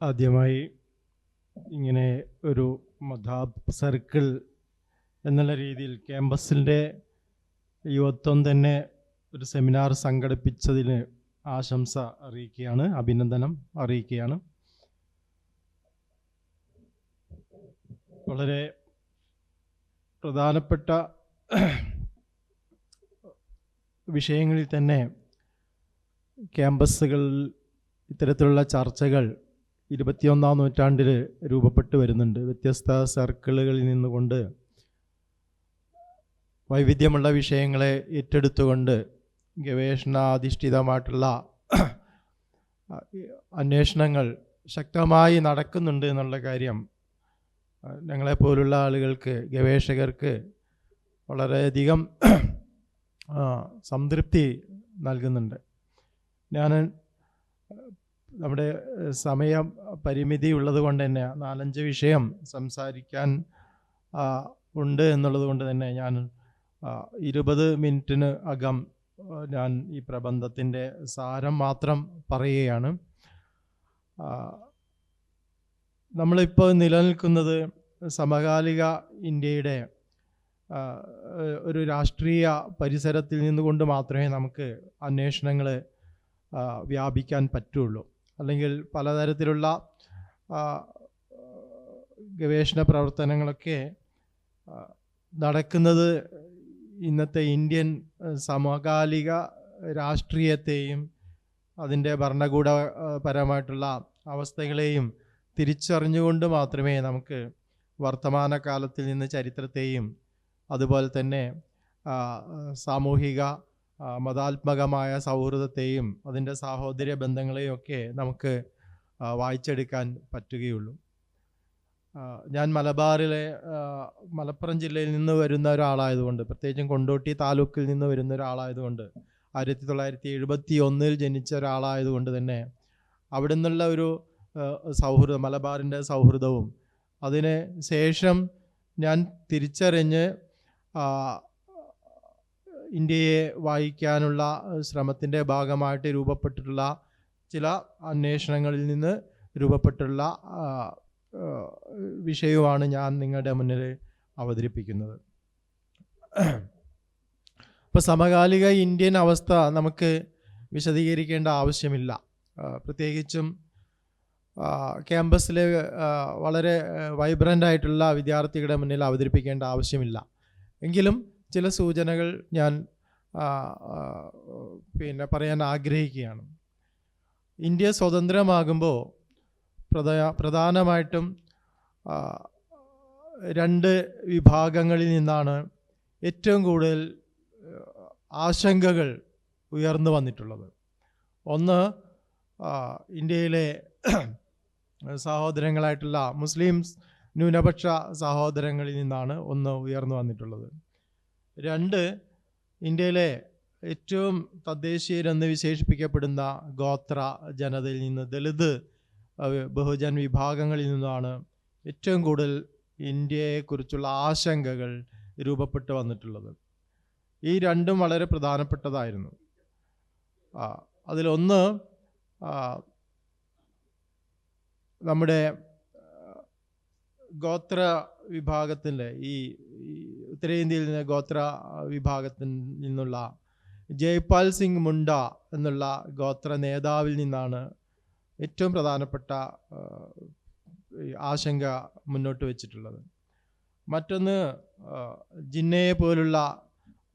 ആദ്യമായി ഇങ്ങനെ ഒരു മദാബ് സർക്കിൾ എന്നുള്ള രീതിയിൽ ക്യാമ്പസിൻ്റെ യുവത്വം തന്നെ ഒരു സെമിനാർ സംഘടിപ്പിച്ചതിന് ആശംസ അറിയിക്കുകയാണ്, അഭിനന്ദനം അറിയിക്കുകയാണ്. വളരെ പ്രധാനപ്പെട്ട വിഷയങ്ങളിൽ തന്നെ ക്യാമ്പസുകളിൽ ഇത്തരത്തിലുള്ള ചർച്ചകൾ 21-ാം നൂറ്റാണ്ടിൽ രൂപപ്പെട്ടു വരുന്നുണ്ട്. വ്യത്യസ്ത സർക്കിളുകളിൽ നിന്നുകൊണ്ട് വൈവിധ്യമുള്ള വിഷയങ്ങളെ ഏറ്റെടുത്തുകൊണ്ട് ഗവേഷണാധിഷ്ഠിതമായിട്ടുള്ള അന്വേഷണങ്ങൾ ശക്തമായി നടക്കുന്നുണ്ട് എന്നുള്ള കാര്യം ഞങ്ങളെപ്പോലുള്ള ആളുകൾക്ക്, ഗവേഷകർക്ക് വളരെയധികം സംതൃപ്തി നൽകുന്നുണ്ട്. ഞാൻ നമ്മുടെ സമയം പരിമിതി ഉള്ളത് കൊണ്ട് തന്നെ 4-5 വിഷയം സംസാരിക്കാൻ ഉണ്ട് എന്നുള്ളത് കൊണ്ട് തന്നെ ഞാൻ 20 മിനിറ്റിന് അകം ഞാൻ ഈ പ്രബന്ധത്തിൻ്റെ സാരം മാത്രം പറയുകയാണ്. നമ്മളിപ്പോൾ നിലനിൽക്കുന്നത് സമകാലിക ഇന്ത്യയുടെ ഒരു രാഷ്ട്രീയ പരിസരത്തിൽ നിന്നുകൊണ്ട് മാത്രമേ നമുക്ക് അന്വേഷണങ്ങൾ വ്യാപിക്കാൻ പറ്റുള്ളൂ. അല്ലെങ്കിൽ പലതരത്തിലുള്ള ഗവേഷണ പ്രവർത്തനങ്ങളൊക്കെ നടക്കുന്നത് ഇന്നത്തെ ഇന്ത്യൻ സമകാലിക രാഷ്ട്രീയത്തെയും അതിൻ്റെ ഭരണകൂടപരമായിട്ടുള്ള അവസ്ഥകളെയും തിരിച്ചറിഞ്ഞുകൊണ്ട് മാത്രമേ നമുക്ക് വർത്തമാനകാലത്തിൽ നിന്ന് ചരിത്രത്തെയും അതുപോലെ തന്നെ സാമൂഹിക മതാത്മകമായ സൗഹൃദത്തെയും അതിൻ്റെ സാഹോദര്യ ബന്ധങ്ങളെയും ഒക്കെ നമുക്ക് വായിച്ചെടുക്കാൻ പറ്റുകയുള്ളൂ. ഞാൻ മലപ്പുറം ജില്ലയിൽ നിന്ന് വരുന്ന ഒരാളായതുകൊണ്ട്, പ്രത്യേകിച്ചും കൊണ്ടോട്ടി താലൂക്കിൽ നിന്ന് വരുന്ന ഒരാളായതുകൊണ്ട്, 1971 ജനിച്ച ഒരാളായതുകൊണ്ട് തന്നെ അവിടെ നിന്നുള്ള ഒരു സൗഹൃദം, മലബാറിൻ്റെ സൗഹൃദവും അതിന് ശേഷം ഞാൻ തിരിച്ചറിഞ്ഞ് ഇന്ത്യയെ വായിക്കാനുള്ള ശ്രമത്തിൻ്റെ ഭാഗമായിട്ട് രൂപപ്പെട്ടിട്ടുള്ള ചില അന്വേഷണങ്ങളിൽ നിന്ന് രൂപപ്പെട്ടുള്ള വിഷയവുമാണ് ഞാൻ നിങ്ങളുടെ മുന്നിൽ അവതരിപ്പിക്കുന്നത്. ഇപ്പോൾ സമകാലിക ഇന്ത്യൻ അവസ്ഥ നമുക്ക് വിശദീകരിക്കേണ്ട ആവശ്യമില്ല. പ്രത്യേകിച്ചും ക്യാമ്പസിലെ വളരെ വൈബ്രൻ്റ് ആയിട്ടുള്ള വിദ്യാർത്ഥികളുടെ മുന്നിൽ അവതരിപ്പിക്കേണ്ട ആവശ്യമില്ല. എങ്കിലും ചില സൂചനകൾ ഞാൻ പറയാൻ ആഗ്രഹിക്കുകയാണ്. ഇന്ത്യ സ്വതന്ത്രമാകുമ്പോൾ പ്രധാനമായിട്ടും 2 വിഭാഗങ്ങളിൽ നിന്നാണ് ഏറ്റവും കൂടുതൽ ആശങ്കകൾ ഉയർന്നു വന്നിട്ടുള്ളത്. ഒന്ന്, ഇന്ത്യയിലെ സഹോദരങ്ങളായിട്ടുള്ള മുസ്ലിം ന്യൂനപക്ഷ സഹോദരങ്ങളിൽ നിന്നാണ് ഒന്ന് ഉയർന്നു വന്നിട്ടുള്ളത്. 2, ഇന്ത്യയിലെ ഏറ്റവും തദ്ദേശീയരെന്ന് വിശേഷിപ്പിക്കപ്പെടുന്ന ഗോത്ര ജനതയിൽ നിന്ന്, ദളിത് ബഹുജൻ വിഭാഗങ്ങളിൽ നിന്നാണ് ഏറ്റവും കൂടുതൽ ഇന്ത്യയെക്കുറിച്ചുള്ള ആശങ്കകൾ രൂപപ്പെട്ടു വന്നിട്ടുള്ളത്. ഈ 2ഉം വളരെ പ്രധാനപ്പെട്ടതായിരുന്നു. അതിലൊന്ന്, നമ്മുടെ ഗോത്ര വിഭാഗത്തിൻ്റെ, ഈ ഉത്തരേന്ത്യയിൽ നിന്ന് ഗോത്ര വിഭാഗത്തിൽ നിന്നുള്ള ജയ്പാൽ സിംഗ് മുണ്ട എന്നുള്ള ഗോത്ര നേതാവിൽ നിന്നാണ് ഏറ്റവും പ്രധാനപ്പെട്ട ആശങ്ക മുന്നോട്ട് വച്ചിട്ടുള്ളത്. മറ്റൊന്ന്, ജിന്നയെ പോലുള്ള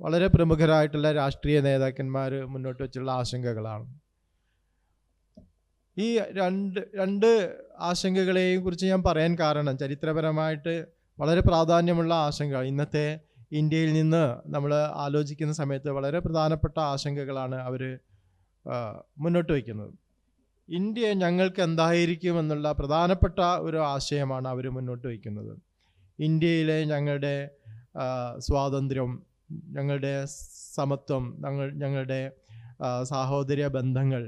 വളരെ പ്രമുഖരായിട്ടുള്ള രാഷ്ട്രീയ നേതാക്കന്മാർ മുന്നോട്ട് വച്ചിട്ടുള്ള ആശങ്കകളാണ്. ഈ രണ്ട് ആശങ്കകളെയും കുറിച്ച് ഞാൻ പറയാൻ കാരണം, ചരിത്രപരമായിട്ട് വളരെ പ്രാധാന്യമുള്ള ആശങ്ക, ഇന്നത്തെ ഇന്ത്യയിൽ നിന്ന് നമ്മൾ ആലോചിക്കുന്ന സമയത്ത് വളരെ പ്രധാനപ്പെട്ട ആശങ്കകളാണ് അവർ മുന്നോട്ട് വയ്ക്കുന്നത്. ഇന്ത്യ ഞങ്ങൾക്ക് എന്തായിരിക്കുമെന്നുള്ള പ്രധാനപ്പെട്ട ഒരു ആശയമാണ് അവർ മുന്നോട്ട് വയ്ക്കുന്നത്. ഇന്ത്യയിലെ ഞങ്ങളുടെ സ്വാതന്ത്ര്യം, ഞങ്ങളുടെ സമത്വം, ഞങ്ങളുടെ സാഹോദര്യ ബന്ധങ്ങൾ,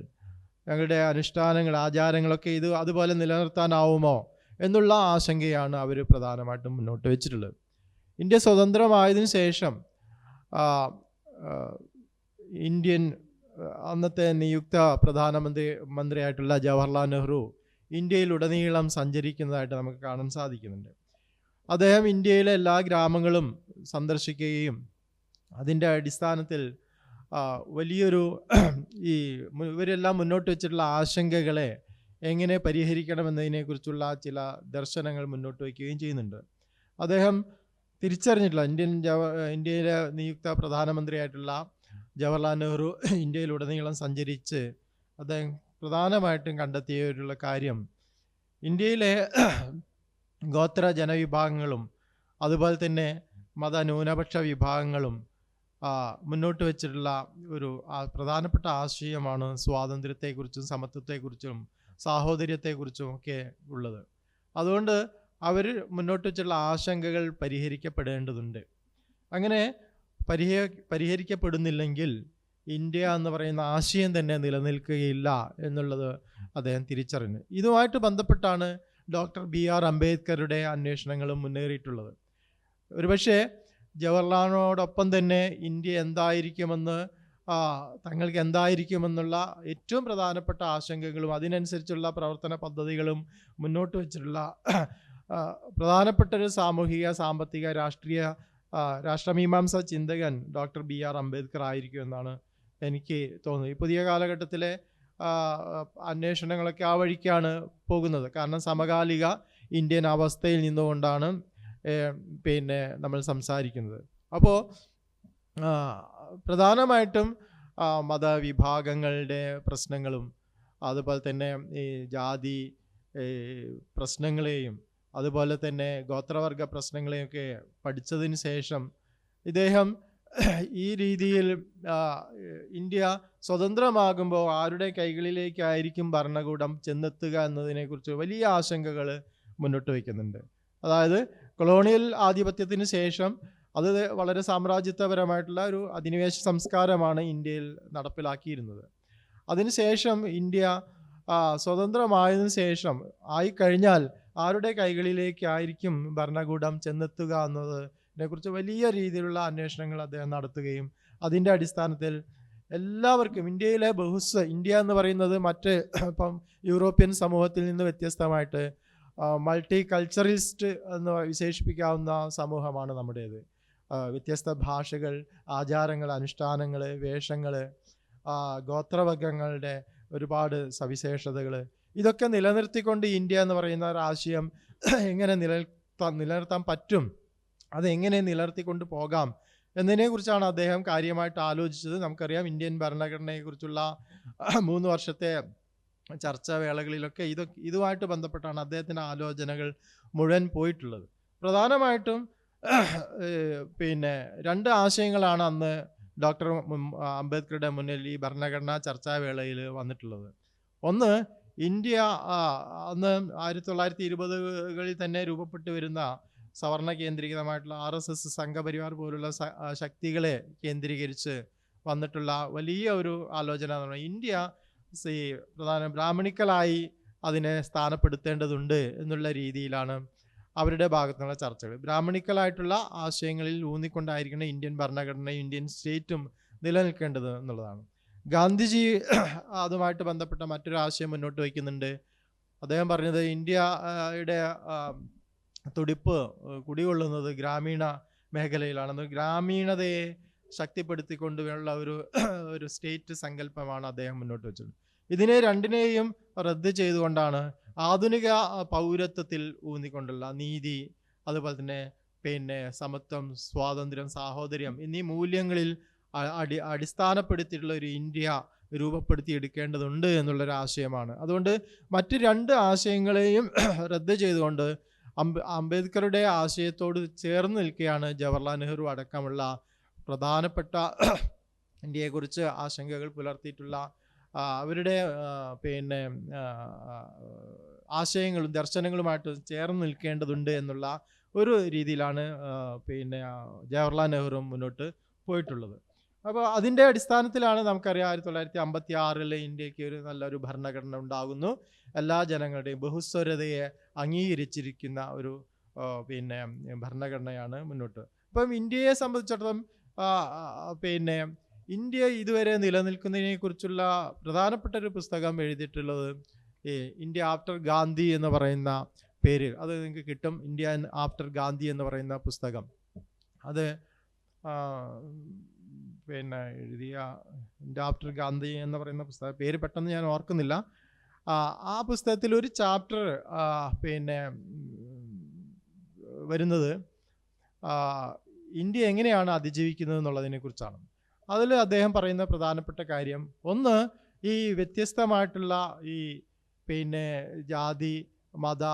ഞങ്ങളുടെ അനുഷ്ഠാനങ്ങൾ, ആചാരങ്ങളൊക്കെ ഇത് അതുപോലെ നിലനിർത്താനാവുമോ എന്നുള്ള ആശങ്കയാണ് അവർ പ്രധാനമായിട്ടും മുന്നോട്ട് വെച്ചിട്ടുള്ളത്. ഇന്ത്യ സ്വതന്ത്രമായതിനു ശേഷം ഇന്ത്യൻ അന്നത്തെ നിയുക്ത മന്ത്രിയായിട്ടുള്ള ജവഹർലാൽ നെഹ്റു ഇന്ത്യയിലുടനീളം സഞ്ചരിക്കുന്നതായിട്ട് നമുക്ക് കാണാൻ സാധിക്കുന്നുണ്ട്. അദ്ദേഹം ഇന്ത്യയിലെ എല്ലാ ഗ്രാമങ്ങളും സന്ദർശിക്കുകയും അതിൻ്റെ അടിസ്ഥാനത്തിൽ വലിയൊരു ഈ ഇവരെല്ലാം മുന്നോട്ട് വെച്ചിട്ടുള്ള ആശങ്കകളെ എങ്ങനെ പരിഹരിക്കണമെന്നതിനെക്കുറിച്ചുള്ള ചില ദർശനങ്ങൾ മുന്നോട്ട് വയ്ക്കുകയും ചെയ്യുന്നുണ്ട്. അദ്ദേഹം തിരിച്ചറിഞ്ഞിട്ടുള്ള ഇന്ത്യയിലെ നിയുക്ത പ്രധാനമന്ത്രിയായിട്ടുള്ള ജവഹർലാൽ നെഹ്റു ഇന്ത്യയിലുടനീളം സഞ്ചരിച്ച് അദ്ദേഹം പ്രധാനമായിട്ടും കണ്ടെത്തിയിട്ടുള്ള കാര്യം ഇന്ത്യയിലെ ഗോത്ര ജനവിഭാഗങ്ങളും അതുപോലെ തന്നെ മതന്യൂനപക്ഷ വിഭാഗങ്ങളും മുന്നോട്ട് വെച്ചിട്ടുള്ള ഒരു പ്രധാനപ്പെട്ട ആശയമാണ് സ്വാതന്ത്ര്യത്തെക്കുറിച്ചും സമത്വത്തെക്കുറിച്ചും സാഹോദര്യത്തെക്കുറിച്ചും ഒക്കെ ഉള്ളത്. അതുകൊണ്ട് അവർ മുന്നോട്ട് വെച്ചിട്ടുള്ള ആശങ്കകൾ പരിഹരിക്കപ്പെടേണ്ടതുണ്ട്. അങ്ങനെ പരിഹരിക്കപ്പെടുന്നില്ലെങ്കിൽ ഇന്ത്യ എന്ന് പറയുന്ന ആശയം തന്നെ നിലനിൽക്കുകയില്ല എന്നുള്ളത് അദ്ദേഹം തിരിച്ചറിഞ്ഞു. ഇതുമായിട്ട് ബന്ധപ്പെട്ടാണ് ഡോക്ടർ BR അംബേദ്കറുടെ അന്വേഷണങ്ങളും മുന്നേറിയിട്ടുള്ളത്. ഒരുപക്ഷെ ജവഹർലാലിനോടൊപ്പം തന്നെ ഇന്ത്യ എന്തായിരിക്കുമെന്ന് തങ്ങൾക്ക് എന്തായിരിക്കുമെന്നുള്ള ഏറ്റവും പ്രധാനപ്പെട്ട ആശങ്കകളും അതിനനുസരിച്ചുള്ള പ്രവർത്തന പദ്ധതികളും മുന്നോട്ട് വെച്ചിട്ടുള്ള പ്രധാനപ്പെട്ട ഒരു സാമൂഹിക സാമ്പത്തിക രാഷ്ട്രമീമാംസ ചിന്തകൻ ഡോക്ടർ BR അംബേദ്കർ ആയിരിക്കും എന്നാണ് എനിക്ക് തോന്നുന്നത്. ഈ പുതിയ കാലഘട്ടത്തിലെ അന്വേഷണങ്ങളൊക്കെ ആ വഴിക്കാണ് പോകുന്നത്. കാരണം സമകാലിക ഇന്ത്യൻ അവസ്ഥയിൽ നിന്നുകൊണ്ടാണ് നമ്മൾ സംസാരിക്കുന്നത്. അപ്പോൾ പ്രധാനമായിട്ടും മതവിഭാഗങ്ങളുടെ പ്രശ്നങ്ങളും അതുപോലെ തന്നെ ഈ ജാതി പ്രശ്നങ്ങളെയും അതുപോലെ തന്നെ ഗോത്രവർഗ പ്രശ്നങ്ങളെയൊക്കെ പഠിച്ചതിന് ശേഷം ഇദ്ദേഹം ഈ രീതിയിൽ ഇന്ത്യ സ്വതന്ത്രമാകുമ്പോൾ ആരുടെ കൈകളിലേക്കായിരിക്കും ഭരണകൂടം ചെന്നെത്തുക എന്നതിനെക്കുറിച്ച് വലിയ ആശങ്കകൾ മുന്നോട്ട് വയ്ക്കുന്നുണ്ട്. അതായത് കൊളോണിയൽ ആധിപത്യത്തിന് ശേഷം അത് വളരെ സാമ്രാജ്യത്വപരമായിട്ടുള്ള ഒരു അധിനിവേശ സംസ്കാരമാണ് ഇന്ത്യയിൽ നടപ്പിലാക്കിയിരുന്നത്. അതിനുശേഷം ഇന്ത്യ സ്വതന്ത്രമായതിനു ശേഷം ആയിക്കഴിഞ്ഞാൽ ആരുടെ കൈകളിലേക്കായിരിക്കും ഭരണകൂടം ചെന്നെത്തുക എന്നതിനെക്കുറിച്ച് വലിയ രീതിയിലുള്ള അന്വേഷണങ്ങൾ അദ്ദേഹം നടത്തുകയും അതിൻ്റെ അടിസ്ഥാനത്തിൽ എല്ലാവർക്കും ഇന്ത്യയിലെ ഇന്ത്യ എന്ന് പറയുന്നത് മറ്റ് ഇപ്പം യൂറോപ്യൻ സമൂഹത്തിൽ നിന്ന് വ്യത്യസ്തമായിട്ട് മൾട്ടി കൾച്ചറലിസ്റ്റ് എന്ന് വിശേഷിപ്പിക്കാവുന്ന സമൂഹമാണ് നമ്മുടേത്. വ്യത്യസ്ത ഭാഷകൾ, ആചാരങ്ങൾ, അനുഷ്ഠാനങ്ങൾ, വേഷങ്ങൾ, ഗോത്രവർഗങ്ങളുടെ ഒരുപാട് സവിശേഷതകൾ, ഇതൊക്കെ നിലനിർത്തിക്കൊണ്ട് ഇന്ത്യ എന്ന് പറയുന്ന ഒരു ആശയം എങ്ങനെ നിലനിർത്താൻ പറ്റും, അതെങ്ങനെ നിലനിർത്തിക്കൊണ്ട് പോകാം എന്നതിനെക്കുറിച്ചാണ് അദ്ദേഹം കാര്യമായിട്ട് ആലോചിച്ചത്. നമുക്കറിയാം ഇന്ത്യൻ ഭരണഘടനയെക്കുറിച്ചുള്ള 3 വർഷത്തെ ചർച്ചാവേളകളിലൊക്കെ ഇതുമായിട്ട് ബന്ധപ്പെട്ടാണ് അദ്ദേഹത്തിൻ്റെ ആലോചനകൾ മുഴുവൻ പോയിട്ടുള്ളത്. പ്രധാനമായിട്ടും 2 ആശയങ്ങളാണ് അന്ന് ഡോക്ടർ അംബേദ്കറുടെ മുന്നിൽ ഈ ഭരണഘടനാ ചർച്ചാവേളയിൽ വന്നിട്ടുള്ളത്. ഒന്ന്, ഇന്ത്യ അന്ന് 1920കളിൽ തന്നെ രൂപപ്പെട്ടു വരുന്ന സവർണ കേന്ദ്രീകൃതമായിട്ടുള്ള RSS സംഘപരിവാർ പോലുള്ള ശക്തികളെ കേന്ദ്രീകരിച്ച് വന്നിട്ടുള്ള വലിയ ഒരു ആലോചന എന്ന് പറഞ്ഞാൽ ഇന്ത്യ ബ്രാഹ്മണിക്കലായി അതിനെ സ്ഥാനപ്പെടുത്തേണ്ടതുണ്ട് എന്നുള്ള രീതിയിലാണ് അവരുടെ ഭാഗത്തുനിന്നുള്ള ചർച്ചകൾ. ബ്രാഹ്മണിക്കലായിട്ടുള്ള ആശയങ്ങളിൽ ഊന്നിക്കൊണ്ടായിരിക്കണം ഇന്ത്യൻ ഭരണഘടനയും ഇന്ത്യൻ സ്റ്റേറ്റും നിലനിൽക്കേണ്ടത് എന്നുള്ളതാണ്. ഗാന്ധിജി അതുമായിട്ട് ബന്ധപ്പെട്ട മറ്റൊരു ആശയം മുന്നോട്ട് വയ്ക്കുന്നുണ്ട്. അദ്ദേഹം പറഞ്ഞത് ഇന്ത്യയുടെ തുടിപ്പ് കുടികൊള്ളുന്നത് ഗ്രാമീണ മേഖലയിലാണെന്ന്. ഗ്രാമീണതയെ ശക്തിപ്പെടുത്തിക്കൊണ്ടുള്ള ഒരു സ്റ്റേറ്റ് സങ്കല്പമാണ് അദ്ദേഹം മുന്നോട്ട് വെച്ചത്. ഇതിനെ രണ്ടിനെയും റദ്ദ് ചെയ്തുകൊണ്ടാണ് ആധുനിക പൗരത്വത്തിൽ ഊന്നിക്കൊണ്ടുള്ള നീതി, അതുപോലെ തന്നെ സമത്വം, സ്വാതന്ത്ര്യം, സാഹോദര്യം എന്നീ മൂല്യങ്ങളിൽ അടിസ്ഥാനപ്പെടുത്തിയിട്ടുള്ള ഒരു ഇന്ത്യ രൂപപ്പെടുത്തിയെടുക്കേണ്ടതുണ്ട് എന്നുള്ളൊരു ആശയമാണ്. അതുകൊണ്ട് മറ്റ് 2 ആശയങ്ങളെയും റദ്ദ് ചെയ്തുകൊണ്ട് അംബേദ്കറുടെ ആശയത്തോട് ചേർന്ന് നിൽക്കുകയാണ് ജവഹർലാൽ നെഹ്റു അടക്കമുള്ള പ്രധാനപ്പെട്ട ഇന്ത്യയെക്കുറിച്ച് ആശങ്കകൾ പുലർത്തിയിട്ടുള്ള അവരുടെ ആശയങ്ങളും ദർശനങ്ങളുമായിട്ട് ചേർന്ന് നിൽക്കേണ്ടതുണ്ട് എന്നുള്ള ഒരു രീതിയിലാണ് ജവഹർലാൽ നെഹ്റു മുന്നോട്ട് പോയിട്ടുള്ളത്. അപ്പോൾ അതിൻ്റെ അടിസ്ഥാനത്തിലാണ് നമുക്കറിയാം 1956 ഇന്ത്യക്ക് ഒരു നല്ലൊരു ഭരണഘടന ഉണ്ടാകുന്നു. എല്ലാ ജനങ്ങളുടെയും ബഹുസ്വരതയെ അംഗീകരിച്ചിരിക്കുന്ന ഒരു ഭരണഘടനയാണ് മുന്നോട്ട്. അപ്പം ഇന്ത്യയെ സംബന്ധിച്ചിടത്തോളം ഇന്ത്യ ഇതുവരെ നിലനിൽക്കുന്നതിനെ കുറിച്ചുള്ള പ്രധാനപ്പെട്ട ഒരു പുസ്തകം എഴുതിയിട്ടുള്ളത് ഈ ഇന്ത്യ ആഫ്റ്റർ ഗാന്ധി എന്ന് പറയുന്ന പേര് അത് നിങ്ങൾക്ക് കിട്ടും. ഇന്ത്യ ആഫ്റ്റർ ഗാന്ധി എന്ന് പറയുന്ന പുസ്തകം അത് പിന്നെ എഴുതിയ ഇന്ത്യ ആഫ്റ്റർ ഗാന്ധി എന്ന് പറയുന്ന പുസ്തകം പേര് പെട്ടെന്ന് ഞാൻ ഓർക്കുന്നില്ല. ആ പുസ്തകത്തിൽ ഒരു ചാപ്റ്റർ പിന്നെ വരുന്നത് ഇന്ത്യ എങ്ങനെയാണ് അതിജീവിക്കുന്നത് എന്നുള്ളതിനെ കുറിച്ചാണ്. അതിൽ അദ്ദേഹം പറയുന്ന പ്രധാനപ്പെട്ട കാര്യം ഒന്ന്, ഈ വ്യത്യസ്തമായിട്ടുള്ള ഈ പിന്നെ ജാതി മത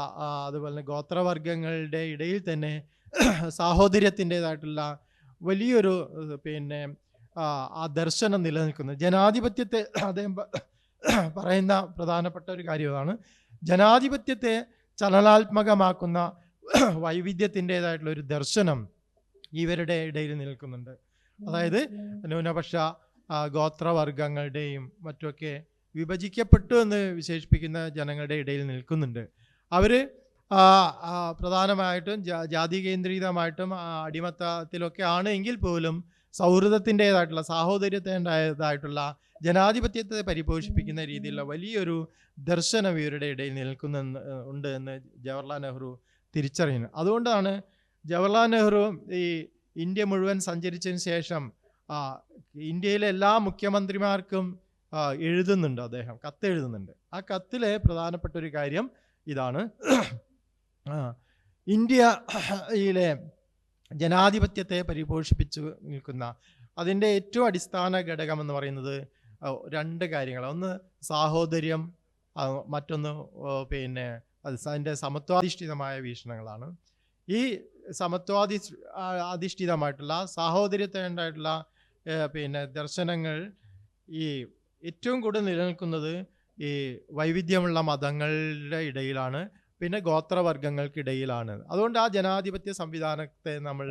അതുപോലെ തന്നെ ഗോത്രവർഗങ്ങളുടെ ഇടയിൽ തന്നെ സാഹോദര്യത്തിൻ്റെതായിട്ടുള്ള വലിയൊരു പിന്നെ ആ ദർശനം നിലനിൽക്കുന്നു. ജനാധിപത്യത്തെ അദ്ദേഹം പറയുന്ന പ്രധാനപ്പെട്ട ഒരു കാര്യമാണ് ജനാധിപത്യത്തെ ചലനാത്മകമാക്കുന്ന വൈവിധ്യത്തിൻ്റെതായിട്ടുള്ള ഒരു ദർശനം ഇവരുടെ ഇടയിൽ നിൽക്കുന്നുണ്ട്. അതായത് ന്യൂനപക്ഷ ഗോത്രവർഗങ്ങളുടെയും മറ്റുമൊക്കെ വിഭജിക്കപ്പെട്ടു എന്ന് വിശേഷിപ്പിക്കുന്ന ജനങ്ങളുടെ ഇടയിൽ നിൽക്കുന്നുണ്ട്. അവർ പ്രധാനമായിട്ടും ജാതി കേന്ദ്രീതമായിട്ടും അടിമത്തത്തിലൊക്കെ ആണ് എങ്കിൽ പോലും സൗഹൃദത്തിൻ്റെതായിട്ടുള്ള സാഹോദര്യത്തിൻ്റെതായിട്ടുള്ള ജനാധിപത്യത്തെ പരിപോഷിപ്പിക്കുന്ന രീതിയിലുള്ള വലിയൊരു ദർശനം ഇവരുടെ ഇടയിൽ ഉണ്ട് എന്ന് ജവഹർലാൽ നെഹ്റു തിരിച്ചറിയുന്നു. അതുകൊണ്ടാണ് ജവഹർലാൽ നെഹ്റു ഈ ഇന്ത്യ മുഴുവൻ സഞ്ചരിച്ചതിന് ശേഷം ഇന്ത്യയിലെ എല്ലാ മുഖ്യമന്ത്രിമാർക്കും എഴുതുന്നുണ്ട്, അദ്ദേഹം കത്തെഴുതുന്നുണ്ട്. ആ കത്തിലെ പ്രധാനപ്പെട്ട ഒരു കാര്യം ഇതാണ്, ഇന്ത്യയിലെ ജനാധിപത്യത്തെ പരിപോഷിപ്പിച്ചു നിൽക്കുന്ന അതിൻ്റെ ഏറ്റവും അടിസ്ഥാന ഘടകം എന്ന് പറയുന്നത് രണ്ട് കാര്യങ്ങളാണ്. ഒന്ന് സാഹോദര്യം, മറ്റൊന്ന് പിന്നെ അതിൻ്റെ സമത്വാധിഷ്ഠിതമായ വീക്ഷണങ്ങളാണ്. ഈ അധിഷ്ഠിതമായിട്ടുള്ള സാഹോദര്യത്തിൻ്റെതായിട്ടുള്ള പിന്നെ ദർശനങ്ങൾ ഈ ഏറ്റവും കൂടുതൽ നിലനിൽക്കുന്നത് ഈ വൈവിധ്യമുള്ള മതങ്ങളുടെ ഇടയിലാണ്, പിന്നെ ഗോത്രവർഗങ്ങൾക്കിടയിലാണ്. അതുകൊണ്ട് ആ ജനാധിപത്യ സംവിധാനത്തെ നമ്മൾ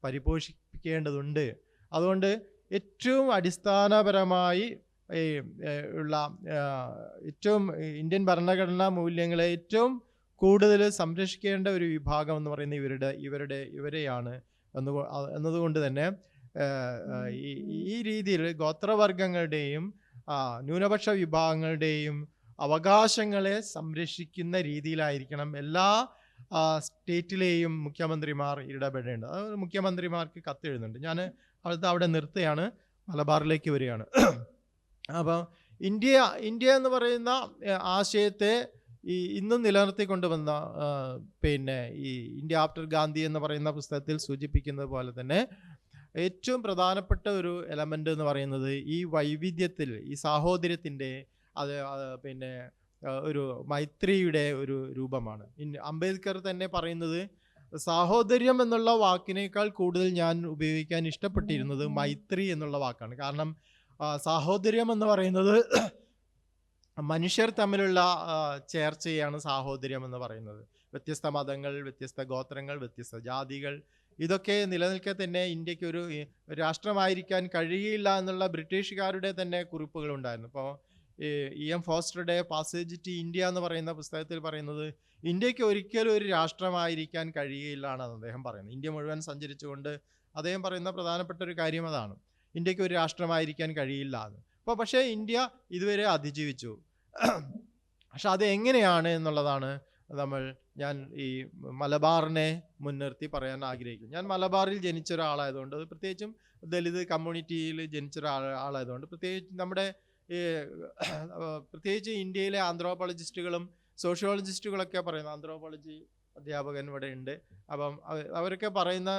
പരിപോഷിപ്പിക്കേണ്ടതുണ്ട്. അതുകൊണ്ട് ഏറ്റവും അടിസ്ഥാനപരമായി ഉള്ള ഏറ്റവും ഇന്ത്യൻ ഭരണഘടനാ മൂല്യങ്ങളെ ഏറ്റവും കൂടുതൽ സംരക്ഷിക്കേണ്ട ഒരു വിഭാഗം എന്ന് പറയുന്നത് ഇവരെയാണ് എന്നതുകൊണ്ട് തന്നെ ഈ രീതിയിൽ ഗോത്രവർഗങ്ങളുടെയും ന്യൂനപക്ഷ വിഭാഗങ്ങളുടെയും അവകാശങ്ങളെ സംരക്ഷിക്കുന്ന രീതിയിലായിരിക്കണം എല്ലാ സ്റ്റേറ്റിലെയും മുഖ്യമന്ത്രിമാർ ഇടപെടേണ്ടത്. അത് മുഖ്യമന്ത്രിമാർക്ക് കത്തെഴുതുന്നുണ്ട്. ഞാൻ അവിടെ നിർത്തുകയാണ്, മലബാറിലേക്ക് വരികയാണ്. അപ്പം ഇന്ത്യ എന്ന് പറയുന്ന ആശയത്തെ ഇന്നും നിലനിർത്തിക്കൊണ്ടുവന്ന പിന്നെ ഈ ഇന്ത്യ ആഫ്റ്റർ ഗാന്ധി എന്ന് പറയുന്ന പുസ്തകത്തിൽ സൂചിപ്പിക്കുന്നത് പോലെ തന്നെ ഏറ്റവും പ്രധാനപ്പെട്ട ഒരു എലമെൻ്റ് എന്ന് പറയുന്നത് ഈ വൈവിധ്യത്തിൽ ഈ സാഹോദര്യത്തിൻ്റെ പിന്നെ ഒരു മൈത്രിയുടെ ഒരു രൂപമാണ്. അംബേദ്കർ തന്നെ പറയുന്നത് സാഹോദര്യം എന്നുള്ള വാക്കിനേക്കാൾ കൂടുതൽ ഞാൻ ഉപയോഗിക്കാൻ ഇഷ്ടപ്പെട്ടിരുന്നത് മൈത്രി എന്നുള്ള വാക്കാണ്. കാരണം സാഹോദര്യം എന്ന് പറയുന്നത് മനുഷ്യർ തമ്മിലുള്ള ചേർച്ചയാണ് സാഹോദര്യം എന്ന് പറയുന്നത്. വ്യത്യസ്ത മതങ്ങൾ, വ്യത്യസ്ത ഗോത്രങ്ങൾ, വ്യത്യസ്ത ജാതികൾ ഇതൊക്കെ നിലനിൽക്കെ തന്നെ ഇന്ത്യക്ക് ഒരു രാഷ്ട്രമായിരിക്കാൻ കഴിയില്ല എന്നുള്ള ബ്രിട്ടീഷുകാരുടെ തന്നെ കുറിപ്പുകളുണ്ടായിരുന്നു. ഇപ്പോൾ EM ഫോസ്റ്ററുടെ പാസേജ് ടു ഇന്ത്യ എന്ന് പറയുന്ന പുസ്തകത്തിൽ പറയുന്നത് ഇന്ത്യക്ക് ഒരിക്കലും ഒരു രാഷ്ട്രമായിരിക്കാൻ കഴിയില്ല എന്നാണ് അദ്ദേഹം പറയുന്നത്. ഇന്ത്യ മുഴുവൻ സഞ്ചരിച്ചുകൊണ്ട് അദ്ദേഹം പറയുന്ന പ്രധാനപ്പെട്ട ഒരു കാര്യം അതാണ്, ഇന്ത്യക്ക് ഒരു രാഷ്ട്രമായിരിക്കാൻ കഴിയില്ല എന്ന്. പക്ഷേ ഇന്ത്യ ഇതുവരെ അതിജീവിച്ചു. പക്ഷെ അത് എങ്ങനെയാണ് എന്നുള്ളതാണ് ഞാൻ ഈ മലബാറിനെ മുൻനിർത്തി പറയാൻ ആഗ്രഹിക്കുന്നു. ഞാൻ മലബാറിൽ ജനിച്ച ഒരാളായതുകൊണ്ട്, പ്രത്യേകിച്ചും ദലിത് കമ്മ്യൂണിറ്റിയിൽ ജനിച്ച ഒരാളായതുകൊണ്ട്, പ്രത്യേകിച്ച് ഇന്ത്യയിലെ ആന്ത്രോപോളജിസ്റ്റുകളും സോഷ്യോളജിസ്റ്റുകളൊക്കെ പറയുന്ന, ആന്ത്രോപോളജി അധ്യാപകൻ ഇവിടെ ഉണ്ട്, അപ്പം അവരൊക്കെ പറയുന്ന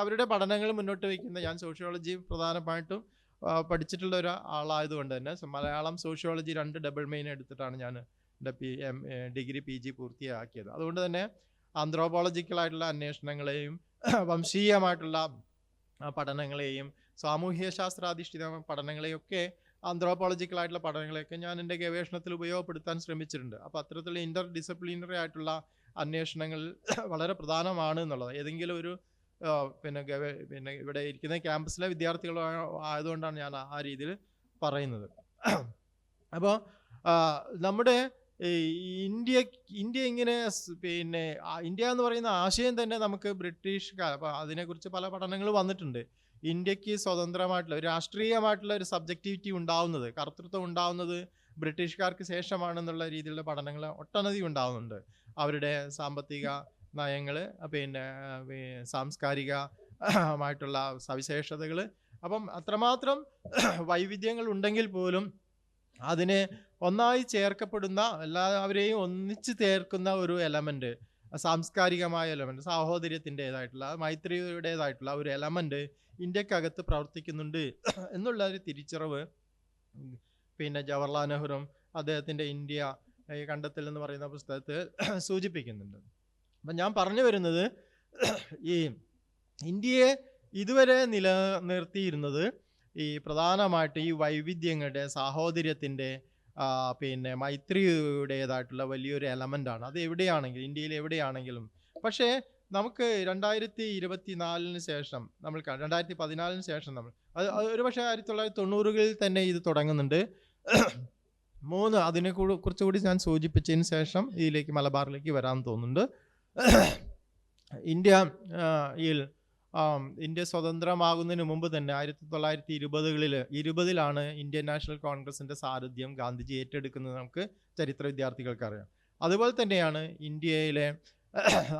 അവരുടെ പഠനങ്ങൾ മുന്നോട്ട് വയ്ക്കുന്ന, ഞാൻ സോഷ്യോളജി പ്രധാനമായിട്ടും പഠിച്ചിട്ടുള്ള ഒരാളായതുകൊണ്ട് തന്നെ മലയാളം സോഷ്യോളജി 2 ഡബിൾ മെയിൻ എടുത്തിട്ടാണ് ഞാൻ എൻ്റെ ഡിഗ്രി PG പൂർത്തിയാക്കിയത്. അതുകൊണ്ട് തന്നെ ആന്ത്രോപോളജിക്കലായിട്ടുള്ള അന്വേഷണങ്ങളെയും വംശീയമായിട്ടുള്ള പഠനങ്ങളെയും സാമൂഹ്യ ശാസ്ത്രാധിഷ്ഠിത പഠനങ്ങളെയും ഒക്കെ ആന്ത്രോപോളജിക്കലായിട്ടുള്ള പഠനങ്ങളെയൊക്കെ ഞാൻ എൻ്റെ ഗവേഷണത്തിൽ ഉപയോഗപ്പെടുത്താൻ ശ്രമിച്ചിട്ടുണ്ട്. അപ്പോൾ അത്തരത്തിലുള്ള ഇൻ്റർ ഡിസിപ്ലിനറി ആയിട്ടുള്ള അന്വേഷണങ്ങൾ വളരെ പ്രധാനമാണ് എന്നുള്ളത്. ഏതെങ്കിലും ഒരു പിന്നെ ഇവിടെ ഇരിക്കുന്ന ക്യാമ്പസിലെ വിദ്യാർത്ഥികൾ ആയതുകൊണ്ടാണ് ഞാൻ ആ രീതിയിൽ പറയുന്നത്. അപ്പോൾ നമ്മുടെ ഇന്ത്യ ഇങ്ങനെ പിന്നെ ഇന്ത്യ എന്ന് പറയുന്ന ആശയം തന്നെ നമുക്ക് അപ്പോൾ അതിനെക്കുറിച്ച് പല പഠനങ്ങൾ വന്നിട്ടുണ്ട്. ഇന്ത്യക്ക് സ്വതന്ത്രമായിട്ടുള്ള രാഷ്ട്രീയമായിട്ടുള്ള ഒരു സബ്ജക്റ്റിവിറ്റി ഉണ്ടാവുന്നത്, കർത്തൃത്വം ഉണ്ടാവുന്നത് ബ്രിട്ടീഷുകാർക്ക് ശേഷമാണെന്നുള്ള രീതിയിലുള്ള പഠനങ്ങൾ ഒട്ടനവധി ഉണ്ടാകുന്നുണ്ട്. അവരുടെ സാമ്പത്തിക നയങ്ങൾ, പിന്നെ സാംസ്കാരികമായിട്ടുള്ള സവിശേഷതകൾ, അപ്പം അത്രമാത്രം വൈവിധ്യങ്ങൾ ഉണ്ടെങ്കിൽ പോലും അതിനെ ഒന്നായി ചേർക്കപ്പെടുന്ന, എല്ലാവരെയും ഒന്നിച്ച് ചേർക്കുന്ന ഒരു എലമെന്റ്, സാംസ്കാരികമായ എലമെന്റ്, സാഹോദര്യത്തിൻ്റെതായിട്ടുള്ള, മൈത്രിയുടേതായിട്ടുള്ള ഒരു എലമെന്റ് ഇന്ത്യക്കകത്ത് പ്രവർത്തിക്കുന്നുണ്ട് എന്നുള്ള ഒരു തിരിച്ചറിവ് പിന്നെ ജവഹർലാൽ നെഹ്റുവും അദ്ദേഹത്തിൻ്റെ ഇന്ത്യ ഈ കണ്ടെത്തൽ എന്ന് പറയുന്ന പുസ്തകത്തിൽ സൂചിപ്പിക്കുന്നുണ്ട്. അപ്പം ഞാൻ പറഞ്ഞു വരുന്നത്, ഈ ഇന്ത്യയെ ഇതുവരെ നിലനിർത്തിയിരുന്നത് ഈ പ്രധാനമായിട്ട് ഈ വൈവിധ്യങ്ങളുടെ, സാഹോദര്യത്തിൻ്റെ, പിന്നെ മൈത്രിയുടേതായിട്ടുള്ള വലിയൊരു എലമെൻ്റാണ്. അത് എവിടെയാണെങ്കിലും, ഇന്ത്യയിൽ എവിടെയാണെങ്കിലും. പക്ഷേ നമുക്ക് 2024 ശേഷം, നമ്മൾ 2014 ശേഷം നമ്മൾ അത് ഒരു പക്ഷേ 1990-കളിൽ തന്നെ ഇത് തുടങ്ങുന്നുണ്ട്. അതിനെ കുറിച്ചുകൂടി ഞാൻ സൂചിപ്പിച്ചതിന് ശേഷം ഇതിലേക്ക്, മലബാറിലേക്ക് വരാൻ തോന്നുന്നുണ്ട്. ഇന്ത്യ സ്വതന്ത്രമാകുന്നതിന് മുമ്പ് തന്നെ 1920-കളിലാണ് ഇന്ത്യൻ നാഷണൽ കോൺഗ്രസിൻ്റെ സാരഥ്യം ഗാന്ധിജി ഏറ്റെടുക്കുന്നത്. നമുക്ക് ചരിത്ര വിദ്യാർത്ഥികൾക്ക് അറിയാം. അതുപോലെ തന്നെയാണ് ഇന്ത്യയിലെ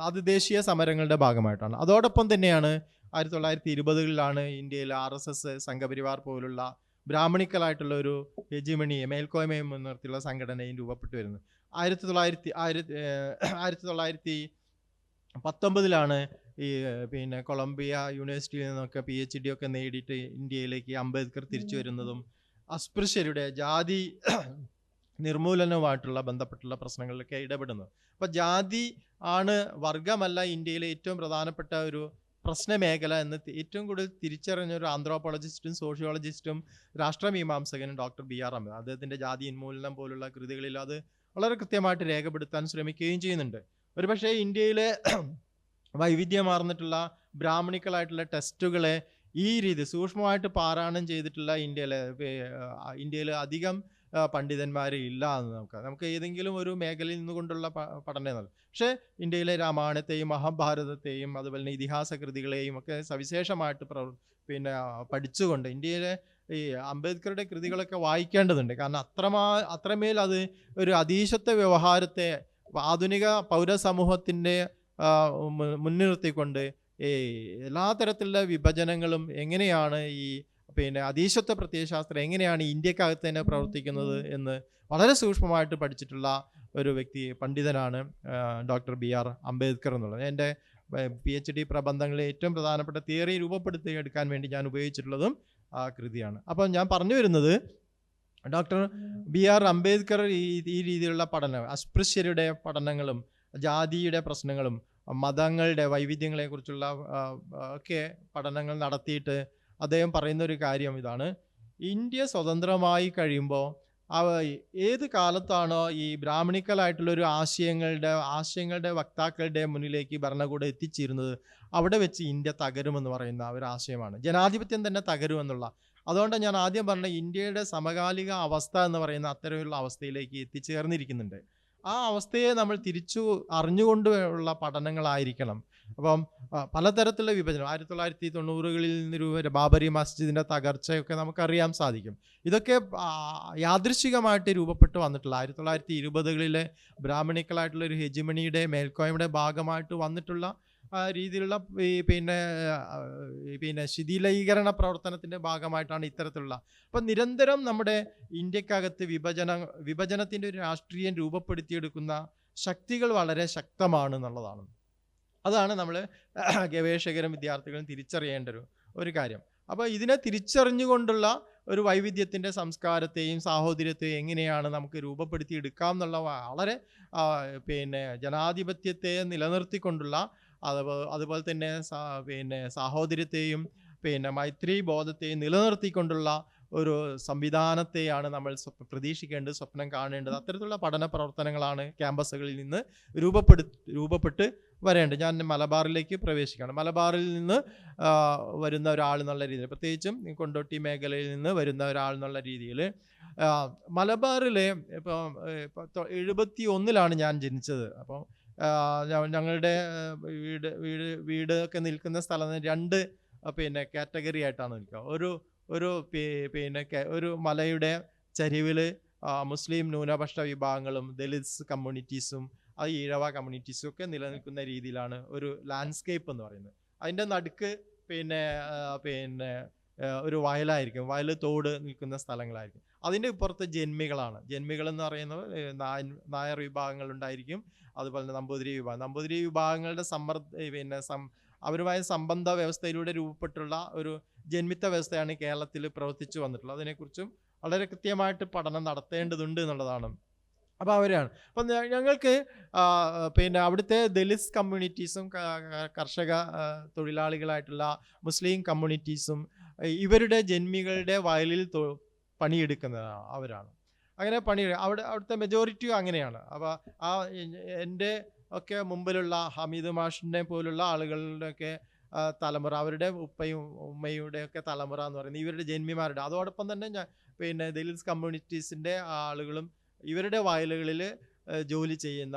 അതിദേശീയ സമരങ്ങളുടെ ഭാഗമായിട്ടാണ്. അതോടൊപ്പം തന്നെയാണ് 1920-കളിലാണ് ഇന്ത്യയിൽ RSS, സംഘപരിവാർ പോലുള്ള ബ്രാഹ്മണിക്കലായിട്ടുള്ള ഒരു ഹെജിമണിയെ, മേൽക്കോയ്മയെ മുൻനിർത്തിയുള്ള സംഘടനയും രൂപപ്പെട്ടു വരുന്നത്. 1919-ലാണ് ഈ പിന്നെ കൊളംബിയ യൂണിവേഴ്സിറ്റിയിൽ നിന്നൊക്കെ PhD ഒക്കെ നേടിയിട്ട് ഇന്ത്യയിലേക്ക് അംബേദ്കർ തിരിച്ചു വരുന്നതും അസ്പൃശ്യരുടെ ജാതി നിർമൂലനവുമായിട്ടുള്ള ബന്ധപ്പെട്ടുള്ള പ്രശ്നങ്ങളിലൊക്കെ ഇടപെടുന്നത്. അപ്പോൾ ജാതി ആണ്, വർഗമല്ല ഇന്ത്യയിലെ ഏറ്റവും പ്രധാനപ്പെട്ട ഒരു പ്രശ്നമേഖല എന്ന് ഏറ്റവും കൂടുതൽ തിരിച്ചറിഞ്ഞ ഒരു ആന്ത്രോപോളജിസ്റ്റും സോഷ്യോളജിസ്റ്റും രാഷ്ട്രമീമാംസകനും ഡോക്ടർ BR അംബേദ്കർ. അദ്ദേഹത്തിൻ്റെ ജാതി ഉന്മൂലനം പോലുള്ള കൃതികളിൽ അത് വളരെ കൃത്യമായിട്ട് രേഖപ്പെടുത്താൻ ശ്രമിക്കുകയും ചെയ്യുന്നുണ്ട്. ഒരുപക്ഷെ ഇന്ത്യയിലെ വൈവിധ്യമാർന്നിട്ടുള്ള ബ്രാഹ്മണിക്കലായിട്ടുള്ള ടെസ്റ്റുകളെ ഈ രീതി സൂക്ഷ്മമായിട്ട് പാരായണം ചെയ്തിട്ടുള്ള ഇന്ത്യയിൽ അധികം പണ്ഡിതന്മാർ ഇല്ല എന്ന് നമുക്ക് ഏതെങ്കിലും ഒരു മേഖലയിൽ നിന്നുകൊണ്ടുള്ള പഠനം. പക്ഷേ ഇന്ത്യയിലെ രാമായണത്തെയും മഹാഭാരതത്തെയും അതുപോലെ തന്നെ ഇതിഹാസ കൃതികളെയും ഒക്കെ സവിശേഷമായിട്ട് പഠിച്ചുകൊണ്ട് ഇന്ത്യയിലെ ഈ അംബേദ്കറുടെ കൃതികളൊക്കെ വായിക്കേണ്ടതുണ്ട്. കാരണം അത്രമേൽ അത് ഒരു അധീശത്വ വ്യവഹാരത്തെ ആധുനിക പൗരസമൂഹത്തിൻ്റെ മുൻനിർത്തിക്കൊണ്ട് എല്ലാ തരത്തിലുള്ള വിഭജനങ്ങളും എങ്ങനെയാണ്, ഈ അധീശത്വ പ്രത്യയശാസ്ത്രം എങ്ങനെയാണ് ഇന്ത്യക്കകത്ത് തന്നെ പ്രവർത്തിക്കുന്നത് എന്ന് വളരെ സൂക്ഷ്മമായിട്ട് പഠിച്ചിട്ടുള്ള ഒരു പണ്ഡിതനാണ് ഡോക്ടർ BR അംബേദ്കർ എന്നുള്ളത്. എൻ്റെ PhD പ്രബന്ധങ്ങളിൽ ഏറ്റവും പ്രധാനപ്പെട്ട തിയറി രൂപപ്പെടുത്തിയെടുക്കാൻ വേണ്ടി ഞാൻ ഉപയോഗിച്ചിട്ടുള്ളതും ആ കൃതിയാണ്. അപ്പം ഞാൻ പറഞ്ഞു വരുന്നത്, ഡോക്ടർ BR അംബേദ്കർ ഈ രീതിയിലുള്ള പഠനം, അസ്പൃശ്യരുടെ പഠനങ്ങളും ജാതിയുടെ പ്രശ്നങ്ങളും മതങ്ങളുടെ വൈവിധ്യങ്ങളെക്കുറിച്ചുള്ള ഒക്കെ പഠനങ്ങൾ നടത്തിയിട്ട് അദ്ദേഹം പറയുന്ന ഒരു കാര്യം ഇതാണ്: ഇന്ത്യ സ്വതന്ത്രമായി കഴിയുമ്പോൾ ഏത് കാലത്താണോ ഈ ബ്രാഹ്മണിക്കലായിട്ടുള്ളൊരു ആശയങ്ങളുടെ വക്താക്കളുടെ മുന്നിലേക്ക് ഭരണകൂടം എത്തിച്ചേരുന്നത്, അവിടെ വെച്ച് ഇന്ത്യ തകരുമെന്ന് പറയുന്ന ഒരു ആശയമാണ്. ജനാധിപത്യം തന്നെ തകരുമെന്നുള്ള. അതുകൊണ്ട് ഞാൻ ആദ്യം പറഞ്ഞ ഇന്ത്യയുടെ സമകാലിക അവസ്ഥ എന്ന് പറയുന്ന അത്തരമുള്ള അവസ്ഥയിലേക്ക് എത്തിച്ചേർന്നിരിക്കുന്നുണ്ട്. ആ അവസ്ഥയെ നമ്മൾ തിരിച്ചു അറിഞ്ഞുകൊണ്ടുള്ള പഠനങ്ങളായിരിക്കണം. അപ്പം പലതരത്തിലുള്ള വിഭജനം 1990-കളിൽ നിന്ന് ബാബറി മസ്ജിദിൻ്റെ തകർച്ചയൊക്കെ നമുക്കറിയാൻ സാധിക്കും. ഇതൊക്കെ യാദൃശ്ചികമായിട്ട് രൂപപ്പെട്ട് വന്നിട്ടുള്ള 1920-കളിലെ ബ്രാഹ്മണിക്കലായിട്ടുള്ള ഒരു ഹെജിമണിയുടെ, മേൽക്കോയ്മയുടെ ഭാഗമായിട്ട് വന്നിട്ടുള്ള രീതിയിലുള്ള ശിഥിലീകരണ പ്രവർത്തനത്തിൻ്റെ ഭാഗമായിട്ടാണ് ഇത്തരത്തിലുള്ള. അപ്പം നിരന്തരം നമ്മുടെ ഇന്ത്യക്കകത്ത് വിഭജനത്തിൻ്റെ ഒരു രാഷ്ട്രീയം രൂപപ്പെടുത്തിയെടുക്കുന്ന ശക്തികൾ വളരെ ശക്തമാണ് എന്നുള്ളതാണ്. അതാണ് നമ്മൾ ഗവേഷകരും വിദ്യാർത്ഥികളും തിരിച്ചറിയേണ്ട ഒരു കാര്യം. അപ്പോൾ ഇതിനെ തിരിച്ചറിഞ്ഞുകൊണ്ടുള്ള ഒരു വൈവിധ്യത്തിൻ്റെ സംസ്കാരത്തെയും സാഹോദര്യത്തെയും എങ്ങനെയാണ് നമുക്ക് രൂപപ്പെടുത്തിയെടുക്കാം എന്നുള്ള വളരെ ജനാധിപത്യത്തെ നിലനിർത്തിക്കൊണ്ടുള്ള, അതുപോലെ തന്നെ സാഹോദര്യത്തെയും മൈത്രി ബോധത്തെയും നിലനിർത്തിക്കൊണ്ടുള്ള ഒരു സംവിധാനത്തെയാണ് നമ്മൾ പ്രതീക്ഷിക്കേണ്ടത്, സ്വപ്നം കാണേണ്ടത്. അത്തരത്തിലുള്ള പഠന പ്രവർത്തനങ്ങളാണ് ക്യാമ്പസുകളിൽ നിന്ന് രൂപപ്പെട്ട് വരേണ്ടത്. ഞാൻ മലബാറിലേക്ക് പ്രവേശിക്കുകയാണ്. മലബാറിൽ നിന്ന് വരുന്ന ഒരാൾ എന്നുള്ള രീതിയിൽ, പ്രത്യേകിച്ചും കൊണ്ടോട്ടി മേഖലയിൽ നിന്ന് വരുന്ന ഒരാൾ എന്നുള്ള രീതിയിൽ, മലബാറിലെ ഇപ്പോൾ 71-ലാണ് ഞാൻ ജനിച്ചത്. അപ്പോൾ ഞങ്ങളുടെ വീട് ഒക്കെ നിൽക്കുന്ന സ്ഥലം 2 കാറ്റഗറി ആയിട്ടാണ് നിൽക്കുക. ഒരു മലയുടെ ചരിവിൽ മുസ്ലിം ന്യൂനപക്ഷ വിഭാഗങ്ങളും ദലിത്സ് കമ്മ്യൂണിറ്റീസും അത് ഈഴവ കമ്മ്യൂണിറ്റീസും ഒക്കെ നിലനിൽക്കുന്ന രീതിയിലാണ് ഒരു ലാൻഡ്സ്കേപ്പ് എന്ന് പറയുന്നത്. അതിൻ്റെ നടുക്ക് പിന്നെ പിന്നെ ഒരു വയലായിരിക്കും, വയൽ തോട് നിൽക്കുന്ന സ്ഥലങ്ങളായിരിക്കും. അതിൻ്റെ ഇപ്പുറത്ത് ജന്മികളാണ്. ജന്മികൾ എന്ന് പറയുന്നത് നായർ വിഭാഗങ്ങളുണ്ടായിരിക്കും, അതുപോലെ തന്നെ നമ്പൂതിരി വിഭാഗങ്ങളുടെ അവരുമായ സംബന്ധ വ്യവസ്ഥയിലൂടെ രൂപപ്പെട്ടുള്ള ഒരു ജന്മിത്ത വ്യവസ്ഥയാണ് കേരളത്തിൽ പ്രവർത്തിച്ചു വന്നിട്ടുള്ളത്. അതിനെക്കുറിച്ചും വളരെ കൃത്യമായിട്ട് പഠനം നടത്തേണ്ടതുണ്ട് എന്നുള്ളതാണ്. അപ്പോൾ അവരാണ്. അപ്പം ഞങ്ങൾക്ക് പിന്നെ അവിടുത്തെ ദലിത് കമ്മ്യൂണിറ്റീസും കർഷക തൊഴിലാളികളായിട്ടുള്ള മുസ്ലിം കമ്മ്യൂണിറ്റീസും ഇവരുടെ ജന്മികളുടെ വയലിൽ പണിയെടുക്കുന്നത് അവരാണ്. അങ്ങനെ അവിടുത്തെ മെജോറിറ്റിയും അങ്ങനെയാണ്. അപ്പോൾ എൻ്റെ ഒക്കെ മുമ്പിലുള്ള ഹമീദ് മാഷിനെ പോലുള്ള ആളുകളുടെയൊക്കെ തലമുറ, അവരുടെ ഉപ്പയും ഉമ്മയുടെ ഒക്കെ തലമുറ എന്ന് പറയുന്നത് ഇവരുടെ ജന്മിമാരുടെ, അതോടൊപ്പം തന്നെ പിന്നെ ദലിത് കമ്മ്യൂണിറ്റീസിൻ്റെ ആളുകളും ഇവരുടെ വയലുകളിൽ ജോലി ചെയ്യുന്ന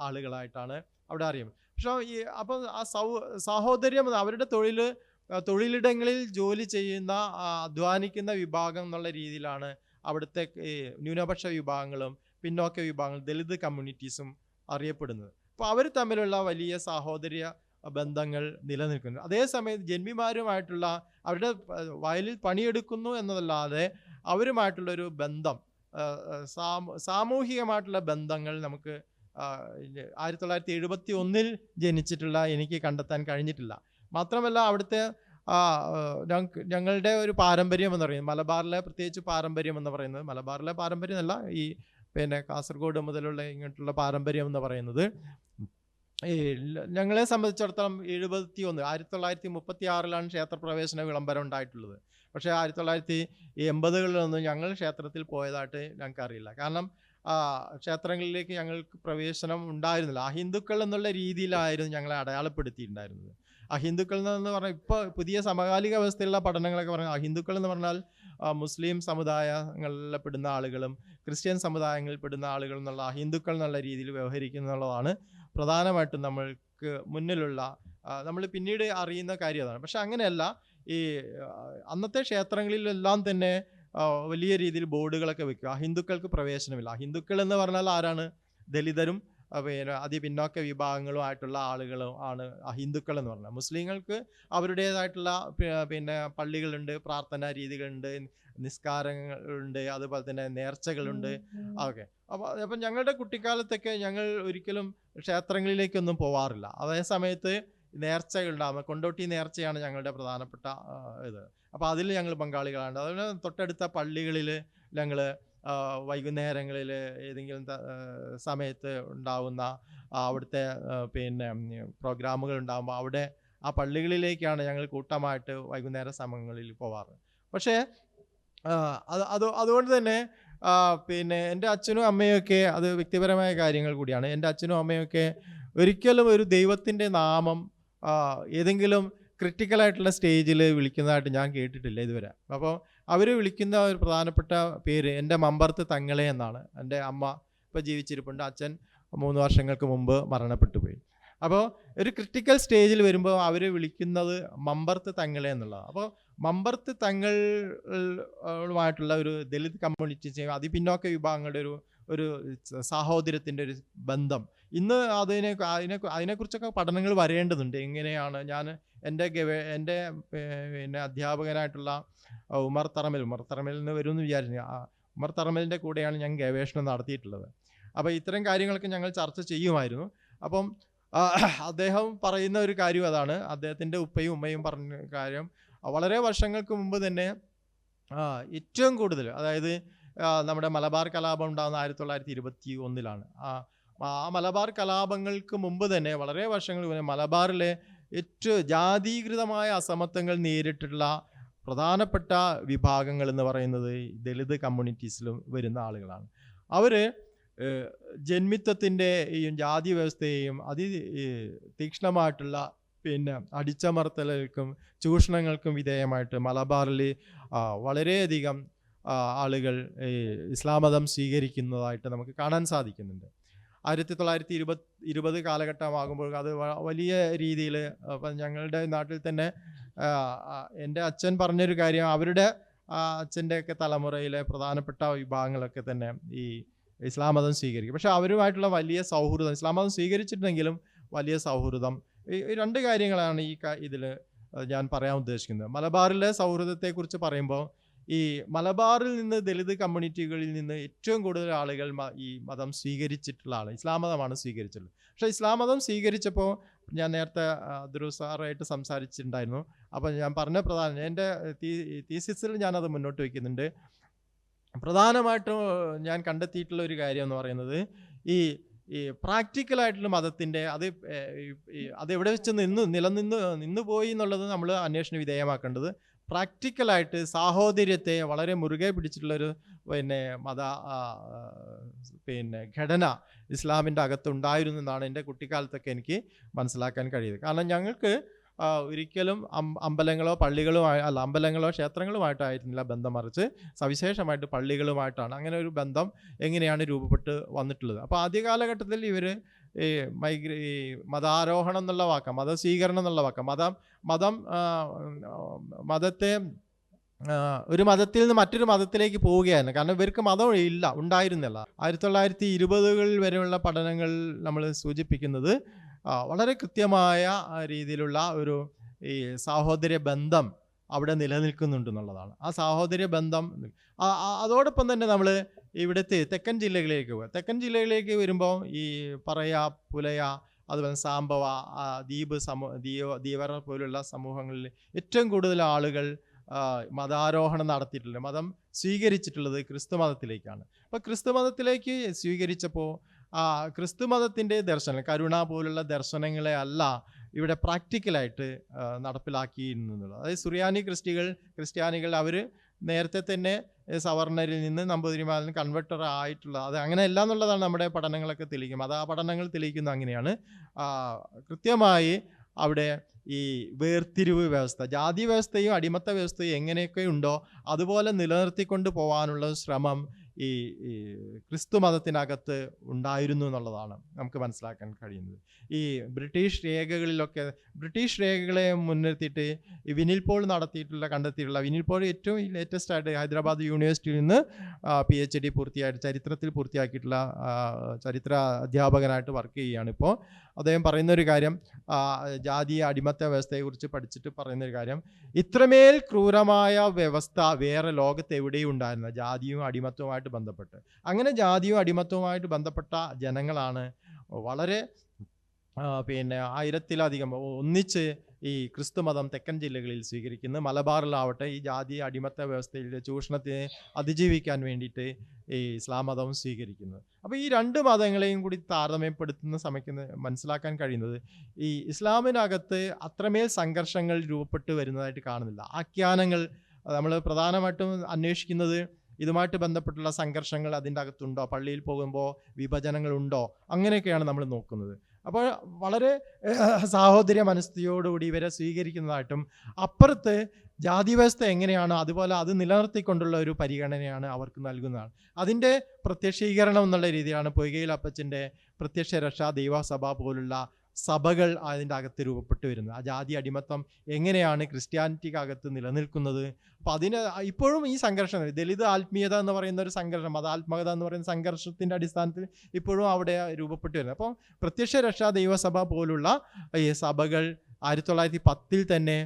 ആളുകളായിട്ടാണ് അവിടെ അറിയുന്നത്. പക്ഷേ അപ്പം ആ സാഹോദര്യം, അവരുടെ തൊഴിലിടങ്ങളിൽ ജോലി ചെയ്യുന്ന അധ്വാനിക്കുന്ന വിഭാഗം എന്നുള്ള രീതിയിലാണ് അവിടുത്തെ ന്യൂനപക്ഷ വിഭാഗങ്ങളും പിന്നോക്ക വിഭാഗങ്ങളും ദലിത് കമ്മ്യൂണിറ്റീസും അറിയപ്പെടുന്നത്. അപ്പോൾ അവർ തമ്മിലുള്ള വലിയ സാഹോദര്യ ബന്ധങ്ങൾ നിലനിൽക്കുന്നു. അതേസമയം ജന്മിമാരുമായിട്ടുള്ള അവരുടെ വയലിൽ പണിയെടുക്കുന്നു എന്നതല്ലാതെ അവരുമായിട്ടുള്ളൊരു ബന്ധം, സാമൂഹികമായിട്ടുള്ള ബന്ധങ്ങൾ നമുക്ക് 1971 ജനിച്ചിട്ടുള്ള എനിക്ക് കണ്ടെത്താൻ കഴിഞ്ഞിട്ടില്ല. മാത്രമല്ല അവിടുത്തെ ഞങ്ങളുടെ ഒരു പാരമ്പര്യം എന്ന് പറയുന്നത്, മലബാറിലെ പ്രത്യേകിച്ച് പാരമ്പര്യം എന്ന് പറയുന്നത്, മലബാറിലെ പാരമ്പര്യം എന്നല്ല, ഈ പിന്നെ കാസർഗോഡ് മുതലുള്ള ഇങ്ങോട്ടുള്ള പാരമ്പര്യം എന്ന് പറയുന്നത്, ഈ ഞങ്ങളെ സംബന്ധിച്ചിടത്തോളം 1936 ക്ഷേത്രപ്രവേശന വിളംബരം ഉണ്ടായിട്ടുള്ളത്. പക്ഷേ 1980 ഞങ്ങൾ ക്ഷേത്രത്തിൽ പോയതായിട്ട് ഞങ്ങൾക്കറിയില്ല. കാരണം ക്ഷേത്രങ്ങളിലേക്ക് ഞങ്ങൾക്ക് പ്രവേശനം ഉണ്ടായിരുന്നില്ല. അഹിന്ദുക്കൾ എന്നുള്ള രീതിയിലായിരുന്നു ഞങ്ങളെ അടയാളപ്പെടുത്തിയിട്ടുണ്ടായിരുന്നത്. അഹിന്ദുക്കൾ എന്ന് പറഞ്ഞാൽ ഇപ്പോൾ പുതിയ സമകാലിക അവസ്ഥയിലുള്ള പഠനങ്ങളൊക്കെ പറഞ്ഞാൽ അഹിന്ദുക്കൾ എന്ന് പറഞ്ഞാൽ മുസ്ലിം സമുദായങ്ങളിൽ പെടുന്ന ആളുകളും ക്രിസ്ത്യൻ സമുദായങ്ങളിൽ പെടുന്ന ആളുകൾ എന്നുള്ള അഹിന്ദുക്കൾ എന്നുള്ള രീതിയിൽ വ്യവഹരിക്കുന്നുള്ളതാണ് പ്രധാനമായിട്ടും നമ്മൾക്ക് മുന്നിലുള്ള നമ്മൾ പിന്നീട് അറിയുന്ന കാര്യം അതാണ്. പക്ഷെ അങ്ങനെയല്ല. ഈ അന്നത്തെ ക്ഷേത്രങ്ങളിലെല്ലാം തന്നെ വലിയ രീതിയിൽ ബോർഡുകളൊക്കെ വെക്കുക, അഹിന്ദുക്കൾക്ക് പ്രവേശനമില്ല. അഹിന്ദുക്കൾ എന്ന് പറഞ്ഞാൽ ആരാണ്? ദലിതരും പിന്നെ അതിപിന്നോക്ക വിഭാഗങ്ങളുമായിട്ടുള്ള ആളുകളും ആണ് അഹിന്ദുക്കൾ എന്ന് പറഞ്ഞാൽ. മുസ്ലിങ്ങൾക്ക് അവരുടേതായിട്ടുള്ള പിന്നെ പള്ളികളുണ്ട്, പ്രാർത്ഥനാ രീതികളുണ്ട്, നിസ്കാരങ്ങളുണ്ട്, അതുപോലെ തന്നെ നേർച്ചകളുണ്ട്, അതൊക്കെ. അപ്പം ഞങ്ങളുടെ കുട്ടിക്കാലത്തൊക്കെ ഞങ്ങൾ ഒരിക്കലും ക്ഷേത്രങ്ങളിലേക്കൊന്നും പോവാറില്ല. അതേ സമയത്ത് നേർച്ചകളുണ്ടാകും. കൊണ്ടോട്ടി നേർച്ചയാണ് ഞങ്ങളുടെ പ്രധാനപ്പെട്ട ഇത്. അപ്പോൾ അതിൽ ഞങ്ങൾ പങ്കാളികളാണ്. അതുപോലെ തൊട്ടടുത്ത പള്ളികളിൽ ഞങ്ങൾ വൈകുന്നേരങ്ങളിൽ ഏതെങ്കിലും സമയത്ത് ഉണ്ടാവുന്ന അവിടുത്തെ പിന്നെ പ്രോഗ്രാമുകൾ ഉണ്ടാകുമ്പോൾ അവിടെ ആ പള്ളികളിലേക്കാണ് ഞങ്ങൾ കൂട്ടമായിട്ട് വൈകുന്നേര സമയങ്ങളിൽ പോവാറ്. പക്ഷേ അതുകൊണ്ട് തന്നെ പിന്നെ എൻ്റെ അച്ഛനും അമ്മയൊക്കെ, അത് വ്യക്തിപരമായ കാര്യങ്ങൾ കൂടിയാണ്, എൻ്റെ അച്ഛനും അമ്മയൊക്കെ ഒരിക്കലും ഒരു ദൈവത്തിൻ്റെ നാമം ഏതെങ്കിലും ക്രിട്ടിക്കലായിട്ടുള്ള സ്റ്റേജിൽ വിളിക്കുന്നതായിട്ട് ഞാൻ കേട്ടിട്ടില്ല ഇതുവരെ. അപ്പോൾ അവർ വിളിക്കുന്ന ഒരു പ്രധാനപ്പെട്ട പേര് എൻ്റെ മമ്പർത്ത് തങ്ങളെ എന്നാണ്. എൻ്റെ അമ്മ ഇപ്പോൾ ജീവിച്ചിരിപ്പുണ്ട്, അച്ഛൻ 3 വർഷങ്ങൾക്ക് മുമ്പ് മരണപ്പെട്ടു പോയി. അപ്പോൾ ഒരു ക്രിട്ടിക്കൽ സ്റ്റേജിൽ വരുമ്പോൾ അവർ വിളിക്കുന്നത് മമ്പർത്ത് തങ്ങളെ എന്നുള്ളതാണ്. അപ്പോൾ മമ്പർത്ത് തങ്ങളുമായിട്ടുള്ള ഒരു ദലിത് കമ്മ്യൂണിറ്റി, അതിപിന്നോക്ക വിഭാഗങ്ങളുടെ ഒരു സാഹോദര്യത്തിൻ്റെ ഒരു ബന്ധം ഇന്ന് അതിനെക്കുറിച്ചൊക്കെ പഠനങ്ങൾ വരേണ്ടതുണ്ട്. എങ്ങനെയാണ് എൻ്റെ പിന്നെ അധ്യാപകനായിട്ടുള്ള ഉമർ തറമലിൽ നിന്ന് വരുമെന്ന് വിചാരിച്ചു. ഉമർ തറമലിൻ്റെ കൂടെയാണ് ഞാൻ ഗവേഷണം നടത്തിയിട്ടുള്ളത്. അപ്പോൾ ഇത്തരം കാര്യങ്ങളൊക്കെ ഞങ്ങൾ ചർച്ച ചെയ്യുമായിരുന്നു. അപ്പം അദ്ദേഹം പറയുന്ന ഒരു കാര്യം അതാണ്, അദ്ദേഹത്തിൻ്റെ ഉപ്പയും ഉമ്മയും പറഞ്ഞ കാര്യം, വളരെ വർഷങ്ങൾക്ക് മുമ്പ് തന്നെ ഏറ്റവും കൂടുതൽ, അതായത് നമ്മുടെ മലബാർ കലാപം ഉണ്ടാകുന്ന 1921 ആ മലബാർ കലാപങ്ങൾക്ക് മുമ്പ് തന്നെ വളരെ വർഷങ്ങൾ മുന്നേ മലബാറിലെ ഏറ്റവും ജാതീകൃതമായ അസമത്വങ്ങൾ നേരിട്ടുള്ള പ്രധാനപ്പെട്ട വിഭാഗങ്ങൾ എന്ന് പറയുന്നത് ദലിത് കമ്മ്യൂണിറ്റീസിലും വരുന്ന ആളുകളാണ്. അവർ ജന്മിത്വത്തിൻ്റെയും ജാതി വ്യവസ്ഥയെയും തീക്ഷ്ണമായിട്ടുള്ള പിന്നെ അടിച്ചമർത്തലുകൾക്കും ചൂഷണങ്ങൾക്കും വിധേയമായിട്ട് മലബാറിൽ വളരെയധികം ആളുകൾ ഇസ്ലാം മതം സ്വീകരിക്കുന്നതായിട്ട് നമുക്ക് കാണാൻ സാധിക്കുന്നുണ്ട്. 1920 കാലഘട്ടമാകുമ്പോൾ അത് വലിയ രീതിയിൽ, ഞങ്ങളുടെ നാട്ടിൽ തന്നെ എൻ്റെ അച്ഛൻ പറഞ്ഞൊരു കാര്യം, അവരുടെ അച്ഛൻ്റെയൊക്കെ തലമുറയിലെ പ്രധാനപ്പെട്ട വിഭാഗങ്ങളൊക്കെ തന്നെ ഈ ഇസ്ലാം മതം സ്വീകരിക്കും. പക്ഷെ അവരുമായിട്ടുള്ള വലിയ സൗഹൃദം, ഇസ്ലാം മതം സ്വീകരിച്ചിട്ടുണ്ടെങ്കിലും വലിയ സൗഹൃദം, ഈ രണ്ട് കാര്യങ്ങളാണ് ഇതിൽ ഞാൻ പറയാൻ ഉദ്ദേശിക്കുന്നത്. മലബാറിലെ സൗഹൃദത്തെക്കുറിച്ച് പറയുമ്പോൾ, ഈ മലബാറിൽ നിന്ന് ദലിത് കമ്മ്യൂണിറ്റികളിൽ നിന്ന് ഏറ്റവും കൂടുതൽ ആളുകൾ ഈ മതം സ്വീകരിച്ചിട്ടുള്ള ആൾ ഇസ്ലാം മതമാണ് സ്വീകരിച്ചിട്ടുള്ളത്. പക്ഷേ ഇസ്ലാം മതം സ്വീകരിച്ചപ്പോൾ ഞാൻ നേരത്തെ സാറായിട്ട് സംസാരിച്ചിട്ടുണ്ടായിരുന്നു. അപ്പോൾ ഞാൻ പറഞ്ഞ പ്രധാനം എൻ്റെ തീസിസിൽ ഞാനത് മുന്നോട്ട് വയ്ക്കുന്നുണ്ട്. പ്രധാനമായിട്ടും ഞാൻ കണ്ടെത്തിയിട്ടുള്ള ഒരു കാര്യം എന്ന് പറയുന്നത്, ഈ പ്രാക്ടിക്കലായിട്ടുള്ള മതത്തിൻ്റെ അതെവിടെ വെച്ച് നിന്നു പോയി എന്നുള്ളത് നമ്മൾ അന്വേഷണ വിധേയമാക്കേണ്ടത്. പ്രാക്ടിക്കലായിട്ട് സാഹോദര്യത്തെ വളരെ മുറുകെ പിടിച്ചിട്ടുള്ളൊരു ഘടന ഇസ്ലാമിൻ്റെ അകത്തുണ്ടായിരുന്നു എന്നാണ് എൻ്റെ കുട്ടിക്കാലത്തൊക്കെ എനിക്ക് മനസ്സിലാക്കാൻ കഴിയുന്നത്. കാരണം ഞങ്ങൾക്ക് ഒരിക്കലും അമ്പലങ്ങളോ ക്ഷേത്രങ്ങളുമായിട്ടായിരുന്നില്ല ബന്ധം, മറിച്ച് സവിശേഷമായിട്ട് പള്ളികളുമായിട്ടാണ്. അങ്ങനെ ഒരു ബന്ധം എങ്ങനെയാണ് രൂപപ്പെട്ട് വന്നിട്ടുള്ളത്. അപ്പോൾ ആദ്യ കാലഘട്ടത്തിൽ ഇവർ ഈ മതാരോഹണം എന്നുള്ള വാക്കം, മതസ്വീകരണം എന്നുള്ള വാക്കം, മതത്തെ ഒരു മതത്തിൽ നിന്ന് മറ്റൊരു മതത്തിലേക്ക് പോവുകയായിരുന്നു. കാരണം ഇവർക്ക് മതം ഉണ്ടായിരുന്നില്ല. 1920 വരെയുള്ള പഠനങ്ങൾ നമ്മൾ സൂചിപ്പിക്കുന്നത് വളരെ കൃത്യമായ രീതിയിലുള്ള ഒരു ഈ സാഹോദര്യ ബന്ധം അവിടെ നിലനിൽക്കുന്നുണ്ടെന്നുള്ളതാണ്. ആ സാഹോദര്യ ബന്ധം അതോടൊപ്പം തന്നെ നമ്മൾ ഇവിടുത്തെ തെക്കൻ ജില്ലകളിലേക്ക് വരുമ്പോൾ ഈ പറയ, പുലയ, അതുപോലെ സാംബവ, ധീവര പോലുള്ള സമൂഹങ്ങളിൽ ഏറ്റവും കൂടുതൽ ആളുകൾ മതാരോഹണം നടത്തിയിട്ടുള്ളത്, മതം സ്വീകരിച്ചിട്ടുള്ളത് ക്രിസ്തു മതത്തിലേക്കാണ്. അപ്പോൾ ക്രിസ്തു മതത്തിലേക്ക് സ്വീകരിച്ചപ്പോൾ ക്രിസ്തു മതത്തിൻ്റെ ദർശനം, കരുണ പോലുള്ള ദർശനങ്ങളെ അല്ല ഇവിടെ പ്രാക്ടിക്കലായിട്ട് നടപ്പിലാക്കിയിരുന്നുള്ളത്. അതായത് സുറിയാനി ക്രിസ്ത്യാനികൾ അവർ നേരത്തെ തന്നെ സവർണരിൽ നിന്ന് നമ്പൂതിരിമാരിൽ നിന്ന് കൺവെർട്ടർ ആയിട്ടുള്ള, അത് അങ്ങനെയല്ല എന്നുള്ളതാണ് നമ്മുടെ പഠനങ്ങളൊക്കെ തെളിയിക്കുന്നത്. അത് ആ പഠനങ്ങൾ തെളിയിക്കുന്നത് അങ്ങനെയാണ്. കൃത്യമായി അവിടെ ഈ വേർതിരിവ് വ്യവസ്ഥ, ജാതി വ്യവസ്ഥയും അടിമത്ത വ്യവസ്ഥയും എങ്ങനെയൊക്കെ ഉണ്ടോ അതുപോലെ നിലനിർത്തിക്കൊണ്ട് പോകാനുള്ള ശ്രമം ഈ ക്രിസ്തു മതത്തിനകത്ത് ഉണ്ടായിരുന്നു എന്നുള്ളതാണ് നമുക്ക് മനസ്സിലാക്കാൻ കഴിയുന്നത്. ഈ ബ്രിട്ടീഷ് രേഖകളെ മുൻനിർത്തിയിട്ട് ഈ വിനിൽ പോൾ കണ്ടെത്തിയിട്ടുള്ള വിനിൽ പോൾ ഏറ്റവും ലേറ്റസ്റ്റ് ആയിട്ട് ഹൈദരാബാദ് യൂണിവേഴ്സിറ്റിയിൽ നിന്ന് PhD ചരിത്രത്തിൽ പൂർത്തിയാക്കിയിട്ടുള്ള ചരിത്ര അധ്യാപകനായിട്ട് വർക്ക് ചെയ്യുകയാണ് ഇപ്പോൾ. അദ്ദേഹം പറയുന്നൊരു കാര്യം, ജാതീയ അടിമത്ത വ്യവസ്ഥയെക്കുറിച്ച് പഠിച്ചിട്ട് പറയുന്നൊരു കാര്യം, ഇത്രമേൽ ക്രൂരമായ വ്യവസ്ഥ വേറെ ലോകത്ത് എവിടെയും ഉണ്ടായിരുന്നില്ല ജാതിയും അടിമത്വവുമായിട്ട് ബന്ധപ്പെട്ട്. അങ്ങനെ ജാതിയും അടിമത്വവുമായിട്ട് ബന്ധപ്പെട്ട ജനങ്ങളാണ് വളരെ 1000-ലധികം ഒന്നിച്ച് ഈ ക്രിസ്തുമതം തെക്കൻ ജില്ലകളിൽ സ്വീകരിക്കുന്നത്. മലബാറിലാവട്ടെ ഈ ജാതി അടിമത്ത വ്യവസ്ഥയിലെ ചൂഷണത്തെ അതിജീവിക്കാൻ വേണ്ടിയിട്ട് ഈ ഇസ്ലാം മതവും സ്വീകരിക്കുന്നത്. അപ്പോൾ ഈ രണ്ട് മതങ്ങളെയും കൂടി താരതമ്യപ്പെടുത്തുന്ന സമയത്ത് മനസ്സിലാക്കാൻ കഴിയുന്നത്, ഈ ഇസ്ലാമിനകത്ത് അത്രമേൽ സംഘർഷങ്ങൾ രൂപപ്പെട്ട് വരുന്നതായിട്ട് കാണുന്നില്ല. ആഖ്യാനങ്ങൾ നമ്മൾ പ്രധാനമായിട്ടും അന്വേഷിക്കുന്നത് ഇതുമായിട്ട് ബന്ധപ്പെട്ടുള്ള സംഘർഷങ്ങൾ അതിൻ്റെ അകത്തുണ്ടോ, പള്ളിയിൽ പോകുമ്പോൾ വിഭജനങ്ങളുണ്ടോ, അങ്ങനെയൊക്കെയാണ് നമ്മൾ നോക്കുന്നത്. അപ്പോൾ വളരെ സാഹോദര്യ മനസ്ഥിതിയോടുകൂടി ഇവരെ സ്വീകരിക്കുന്നതായിട്ടും അപ്പുറത്ത് ജാതി വ്യവസ്ഥ എങ്ങനെയാണോ അതുപോലെ അത് നിലനിർത്തിക്കൊണ്ടുള്ള ഒരു പരിഗണനയാണ് അവർക്ക് നൽകുന്നതാണ്. അതിൻ്റെ പ്രത്യക്ഷീകരണം എന്നുള്ള രീതിയിലാണ് പൊയ്കയിൽ അപ്പച്ചൻ്റെ പ്രത്യക്ഷ രക്ഷാ ദൈവസഭ പോലുള്ള സഭകൾ അതിൻ്റെ അകത്ത് രൂപപ്പെട്ടു വരുന്നത്. ആ ജാതി അടിമത്തം എങ്ങനെയാണ് ക്രിസ്ത്യാനിറ്റിക്കകത്ത് നിലനിൽക്കുന്നത്. അപ്പോൾ അതിന് ഇപ്പോഴും ഈ സംഘർഷം, ദലിത് ആത്മീയത എന്ന് പറയുന്ന ഒരു സംഘർഷം, മതാത്മകത എന്ന് പറയുന്ന സംഘർഷത്തിൻ്റെ അടിസ്ഥാനത്തിൽ ഇപ്പോഴും അവിടെ രൂപപ്പെട്ടു വരുന്നത്. അപ്പോൾ പ്രത്യക്ഷ രക്ഷാ ദൈവസഭ പോലുള്ള ഈ സഭകൾ 1910 തന്നെ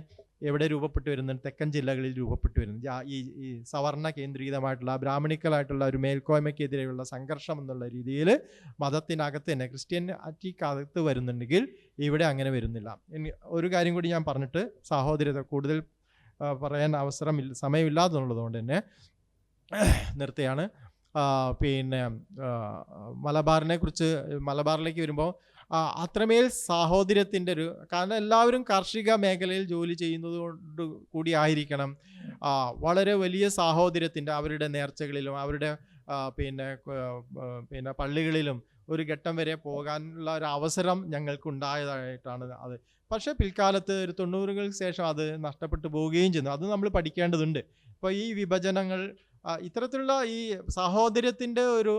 എവിടെ രൂപപ്പെട്ടു വരുന്നുണ്ട്, തെക്കൻ ജില്ലകളിൽ രൂപപ്പെട്ടു വരുന്നത്. ഈ സവർണ കേന്ദ്രീകൃതമായിട്ടുള്ള ബ്രാഹ്മണിക്കലായിട്ടുള്ള ഒരു മേൽക്കോയ്മയ്ക്കെതിരെയുള്ള സംഘർഷം എന്നുള്ള രീതിയിൽ മതത്തിനകത്ത് തന്നെ ക്രിസ്ത്യാനിറ്റിക്കകത്ത് വരുന്നുണ്ടെങ്കിൽ ഇവിടെ അങ്ങനെ വരുന്നില്ല. ഒരു കാര്യം കൂടി ഞാൻ പറഞ്ഞിട്ട് സാഹോദര്യത കൂടുതൽ പറയാൻ സമയമില്ലാത്തതുള്ളത് കൊണ്ട് തന്നെ നിർത്തുകയാണ്. മലബാറിലേക്ക് വരുമ്പോൾ അത്രമേൽ സാഹോദര്യത്തിൻ്റെ ഒരു, കാരണം എല്ലാവരും കാർഷിക മേഖലയിൽ ജോലി ചെയ്യുന്നത് കൊണ്ട് കൂടി ആയിരിക്കണം വളരെ വലിയ സാഹോദര്യത്തിൻ്റെ, അവരുടെ നേർച്ചകളിലും അവരുടെ പള്ളികളിലും ഒരു ഘട്ടം വരെ പോകാനുള്ള ഒരു അവസരം ഞങ്ങൾക്കുണ്ടായതായിട്ടാണ് അത്. പക്ഷേ പിൽക്കാലത്ത് ഒരു 90-കൾക്ക് ശേഷം അത് നഷ്ടപ്പെട്ടു പോവുകയും ചെയ്യുന്നു. അത് നമ്മൾ പഠിക്കേണ്ടതുണ്ട്. ഇപ്പോൾ ഈ വിഭജനങ്ങൾ, ഇത്തരത്തിലുള്ള ഈ സാഹോദര്യത്തിൻ്റെ ഒരു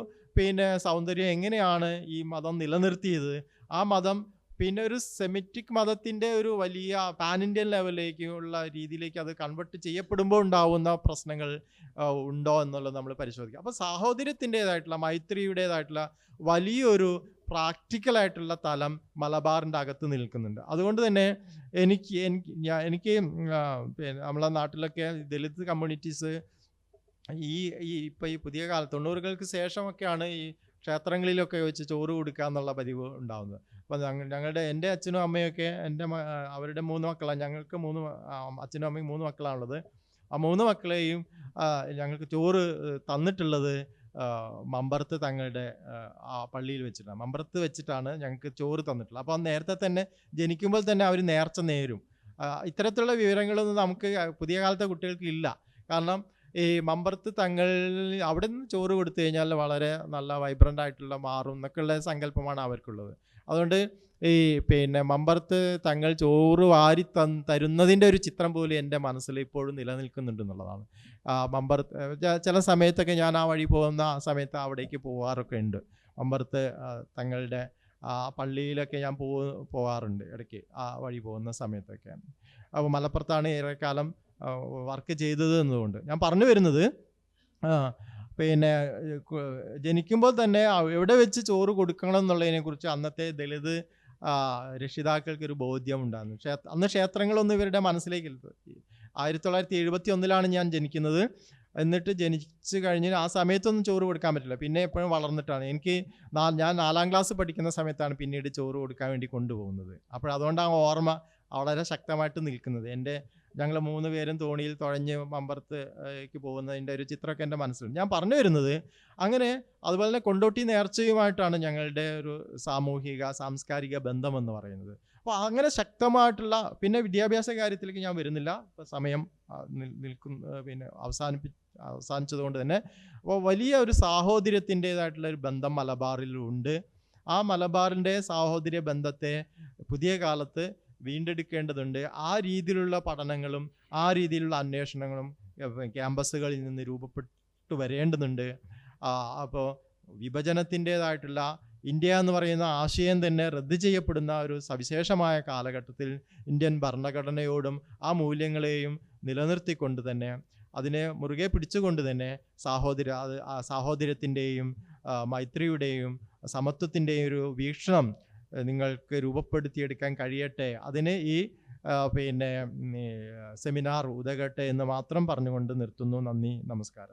സൗന്ദര്യം എങ്ങനെയാണ് ഈ മതം നിലനിർത്തിയത്, ആ മതം പിന്നെ ഒരു സെമിറ്റിക് മതത്തിൻ്റെ ഒരു വലിയ പാൻ ഇന്ത്യൻ ലെവലിലേക്കുള്ള രീതിയിലേക്ക് അത് കൺവെർട്ട് ചെയ്യപ്പെടുമ്പോൾ ഉണ്ടാവുന്ന പ്രശ്നങ്ങൾ ഉണ്ടോ എന്നുള്ളത് നമ്മൾ പരിശോധിക്കുക. അപ്പോൾ സാഹോദര്യത്തിൻ്റെതായിട്ടുള്ള മൈത്രിയുടേതായിട്ടുള്ള വലിയൊരു പ്രാക്ടിക്കലായിട്ടുള്ള തലം മലബാറിൻ്റെ അകത്ത് നിൽക്കുന്നുണ്ട്. അതുകൊണ്ട് തന്നെ എനിക്ക് പിന്നെ നമ്മളെ നാട്ടിലൊക്കെ ദലിത് കമ്മ്യൂണിറ്റീസ് ഈ ഈ ഇപ്പം ഈ പുതിയ കാലത്ത് 90കൾക്ക് ശേഷമൊക്കെയാണ് ഈ ക്ഷേത്രങ്ങളിലൊക്കെ വെച്ച് ചോറ് കൊടുക്കുക എന്നുള്ള പതിവ് ഉണ്ടാകുന്നത്. അപ്പം എൻ്റെ അച്ഛനും അമ്മയൊക്കെ അവരുടെ 3 മക്കളാണ്. ഞങ്ങൾക്ക് അച്ഛനും അമ്മയും 3 മക്കളാണുള്ളത്. ആ 3 മക്കളെയും ഞങ്ങൾക്ക് ചോറ് തന്നിട്ടുള്ളത് മമ്പറത്ത് തങ്ങളുടെ ആ പള്ളിയിൽ വെച്ചിട്ടാണ്. മമ്പറത്ത് വെച്ചിട്ടാണ് ഞങ്ങൾക്ക് ചോറ് തന്നിട്ടുള്ളത്. അപ്പോൾ നേരത്തെ തന്നെ ജനിക്കുമ്പോൾ തന്നെ അവർ നേർച്ച നേരും. ഇത്തരത്തിലുള്ള വിവരങ്ങളൊന്നും നമുക്ക് പുതിയ കാലത്തെ കുട്ടികൾക്ക് ഇല്ല. കാരണം ഈ മമ്പറത്ത് തങ്ങൾ അവിടെ നിന്ന് ചോറ് കൊടുത്തു കഴിഞ്ഞാൽ വളരെ നല്ല വൈബ്രൻ്റ് ആയിട്ടുള്ള മാറും എന്നൊക്കെയുള്ള സങ്കല്പമാണ് അവർക്കുള്ളത്. അതുകൊണ്ട് ഈ പിന്നെ മമ്പറത്ത് തങ്ങൾ ചോറ് വാരി തരുന്നതിൻ്റെ ഒരു ചിത്രം പോലും എൻ്റെ മനസ്സിൽ ഇപ്പോഴും നിലനിൽക്കുന്നുണ്ട് എന്നുള്ളതാണ്. മമ്പറത്ത് ചില സമയത്തൊക്കെ ഞാൻ ആ വഴി പോകുന്ന സമയത്ത് അവിടേക്ക് പോകാറൊക്കെ ഉണ്ട്. മമ്പറത്ത് തങ്ങളുടെ ആ പള്ളിയിലൊക്കെ ഞാൻ പോകാറുണ്ട് ഇടയ്ക്ക് ആ വഴി പോകുന്ന സമയത്തൊക്കെ. അപ്പോൾ മലപ്പുറത്താണ് ഏറെക്കാലം വർക്ക് ചെയ്തത് എന്നതുകൊണ്ട് ഞാൻ പറഞ്ഞു വരുന്നത്, പിന്നെ ജനിക്കുമ്പോൾ തന്നെ എവിടെ വെച്ച് ചോറ് കൊടുക്കണം എന്നുള്ളതിനെക്കുറിച്ച് അന്നത്തെ ദലിത് രക്ഷിതാക്കൾക്കൊരു ബോധ്യം ഉണ്ടായിരുന്നു. അന്ന് ക്ഷേത്രങ്ങളൊന്നും ഇവരുടെ മനസ്സിലേക്ക് 1971 ഞാൻ ജനിക്കുന്നത്. എന്നിട്ട് ജനിച്ചു കഴിഞ്ഞ് ആ സമയത്തൊന്നും ചോറ് കൊടുക്കാൻ പറ്റില്ല. പിന്നെ എപ്പോഴും വളർന്നിട്ടാണ് ഞാൻ 4ാം ക്ലാസ് പഠിക്കുന്ന സമയത്താണ് പിന്നീട് ചോറ് കൊടുക്കാൻ വേണ്ടി കൊണ്ടുപോകുന്നത്. അതുകൊണ്ടാണ് ഓർമ്മ വളരെ ശക്തമായിട്ട് നിൽക്കുന്നത്. ഞങ്ങൾ 3 പേരും തോണിയിൽ തുഴഞ്ഞ് മമ്പറത്തേക്ക് പോകുന്നതിൻ്റെ ഒരു ചിത്രമൊക്കെ എൻ്റെ മനസ്സിലുണ്ട്. ഞാൻ പറഞ്ഞു വരുന്നത് അങ്ങനെ അതുപോലെ തന്നെ കൊണ്ടോട്ടി നേർച്ചയുമായിട്ടാണ് ഞങ്ങളുടെ ഒരു സാംസ്കാരിക ബന്ധമെന്ന് പറയുന്നത്. അപ്പോൾ അങ്ങനെ ശക്തമായിട്ടുള്ള, പിന്നെ വിദ്യാഭ്യാസ കാര്യത്തിലേക്ക് ഞാൻ വരുന്നില്ല, ഇപ്പോൾ സമയം പിന്നെ അവസാനിച്ചതുകൊണ്ട് തന്നെ. അപ്പോൾ വലിയ ഒരു സാഹോദര്യത്തിൻ്റേതായിട്ടുള്ള ഒരു ബന്ധം മലബാറിലുണ്ട്. ആ മലബാറിൻ്റെ സാഹോദര്യ ബന്ധത്തെ പുതിയ കാലത്ത് വീണ്ടെടുക്കേണ്ടതുണ്ട്. ആ രീതിയിലുള്ള പഠനങ്ങളും ആ രീതിയിലുള്ള അന്വേഷണങ്ങളും ക്യാമ്പസുകളിൽ നിന്ന് രൂപപ്പെട്ടു വരേണ്ടതുണ്ട്. അപ്പോൾ വിഭജനത്തിൻ്റേതായിട്ടുള്ള ഇന്ത്യ എന്ന് പറയുന്ന ആശയം തന്നെ റദ്ദ് ചെയ്യപ്പെടുന്ന ഒരു സവിശേഷമായ കാലഘട്ടത്തിൽ ഇന്ത്യൻ ഭരണഘടനയോടും ആ മൂല്യങ്ങളെയും നിലനിർത്തിക്കൊണ്ട് തന്നെ, അതിനെ മുറുകെ പിടിച്ചുകൊണ്ട് തന്നെ സാഹോദര്യത്തിൻ്റെയും മൈത്രിയുടെയും സമത്വത്തിൻ്റെയും ഒരു വീക്ഷണം നിങ്ങൾക്ക് രൂപപ്പെടുത്തിയെടുക്കാൻ കഴിയട്ടെ. അതിന് ഈ പിന്നെ സെമിനാർ ഉതകട്ടെ എന്ന് മാത്രം പറഞ്ഞുകൊണ്ട് നിർത്തുന്നു. നന്ദി, നമസ്കാരം.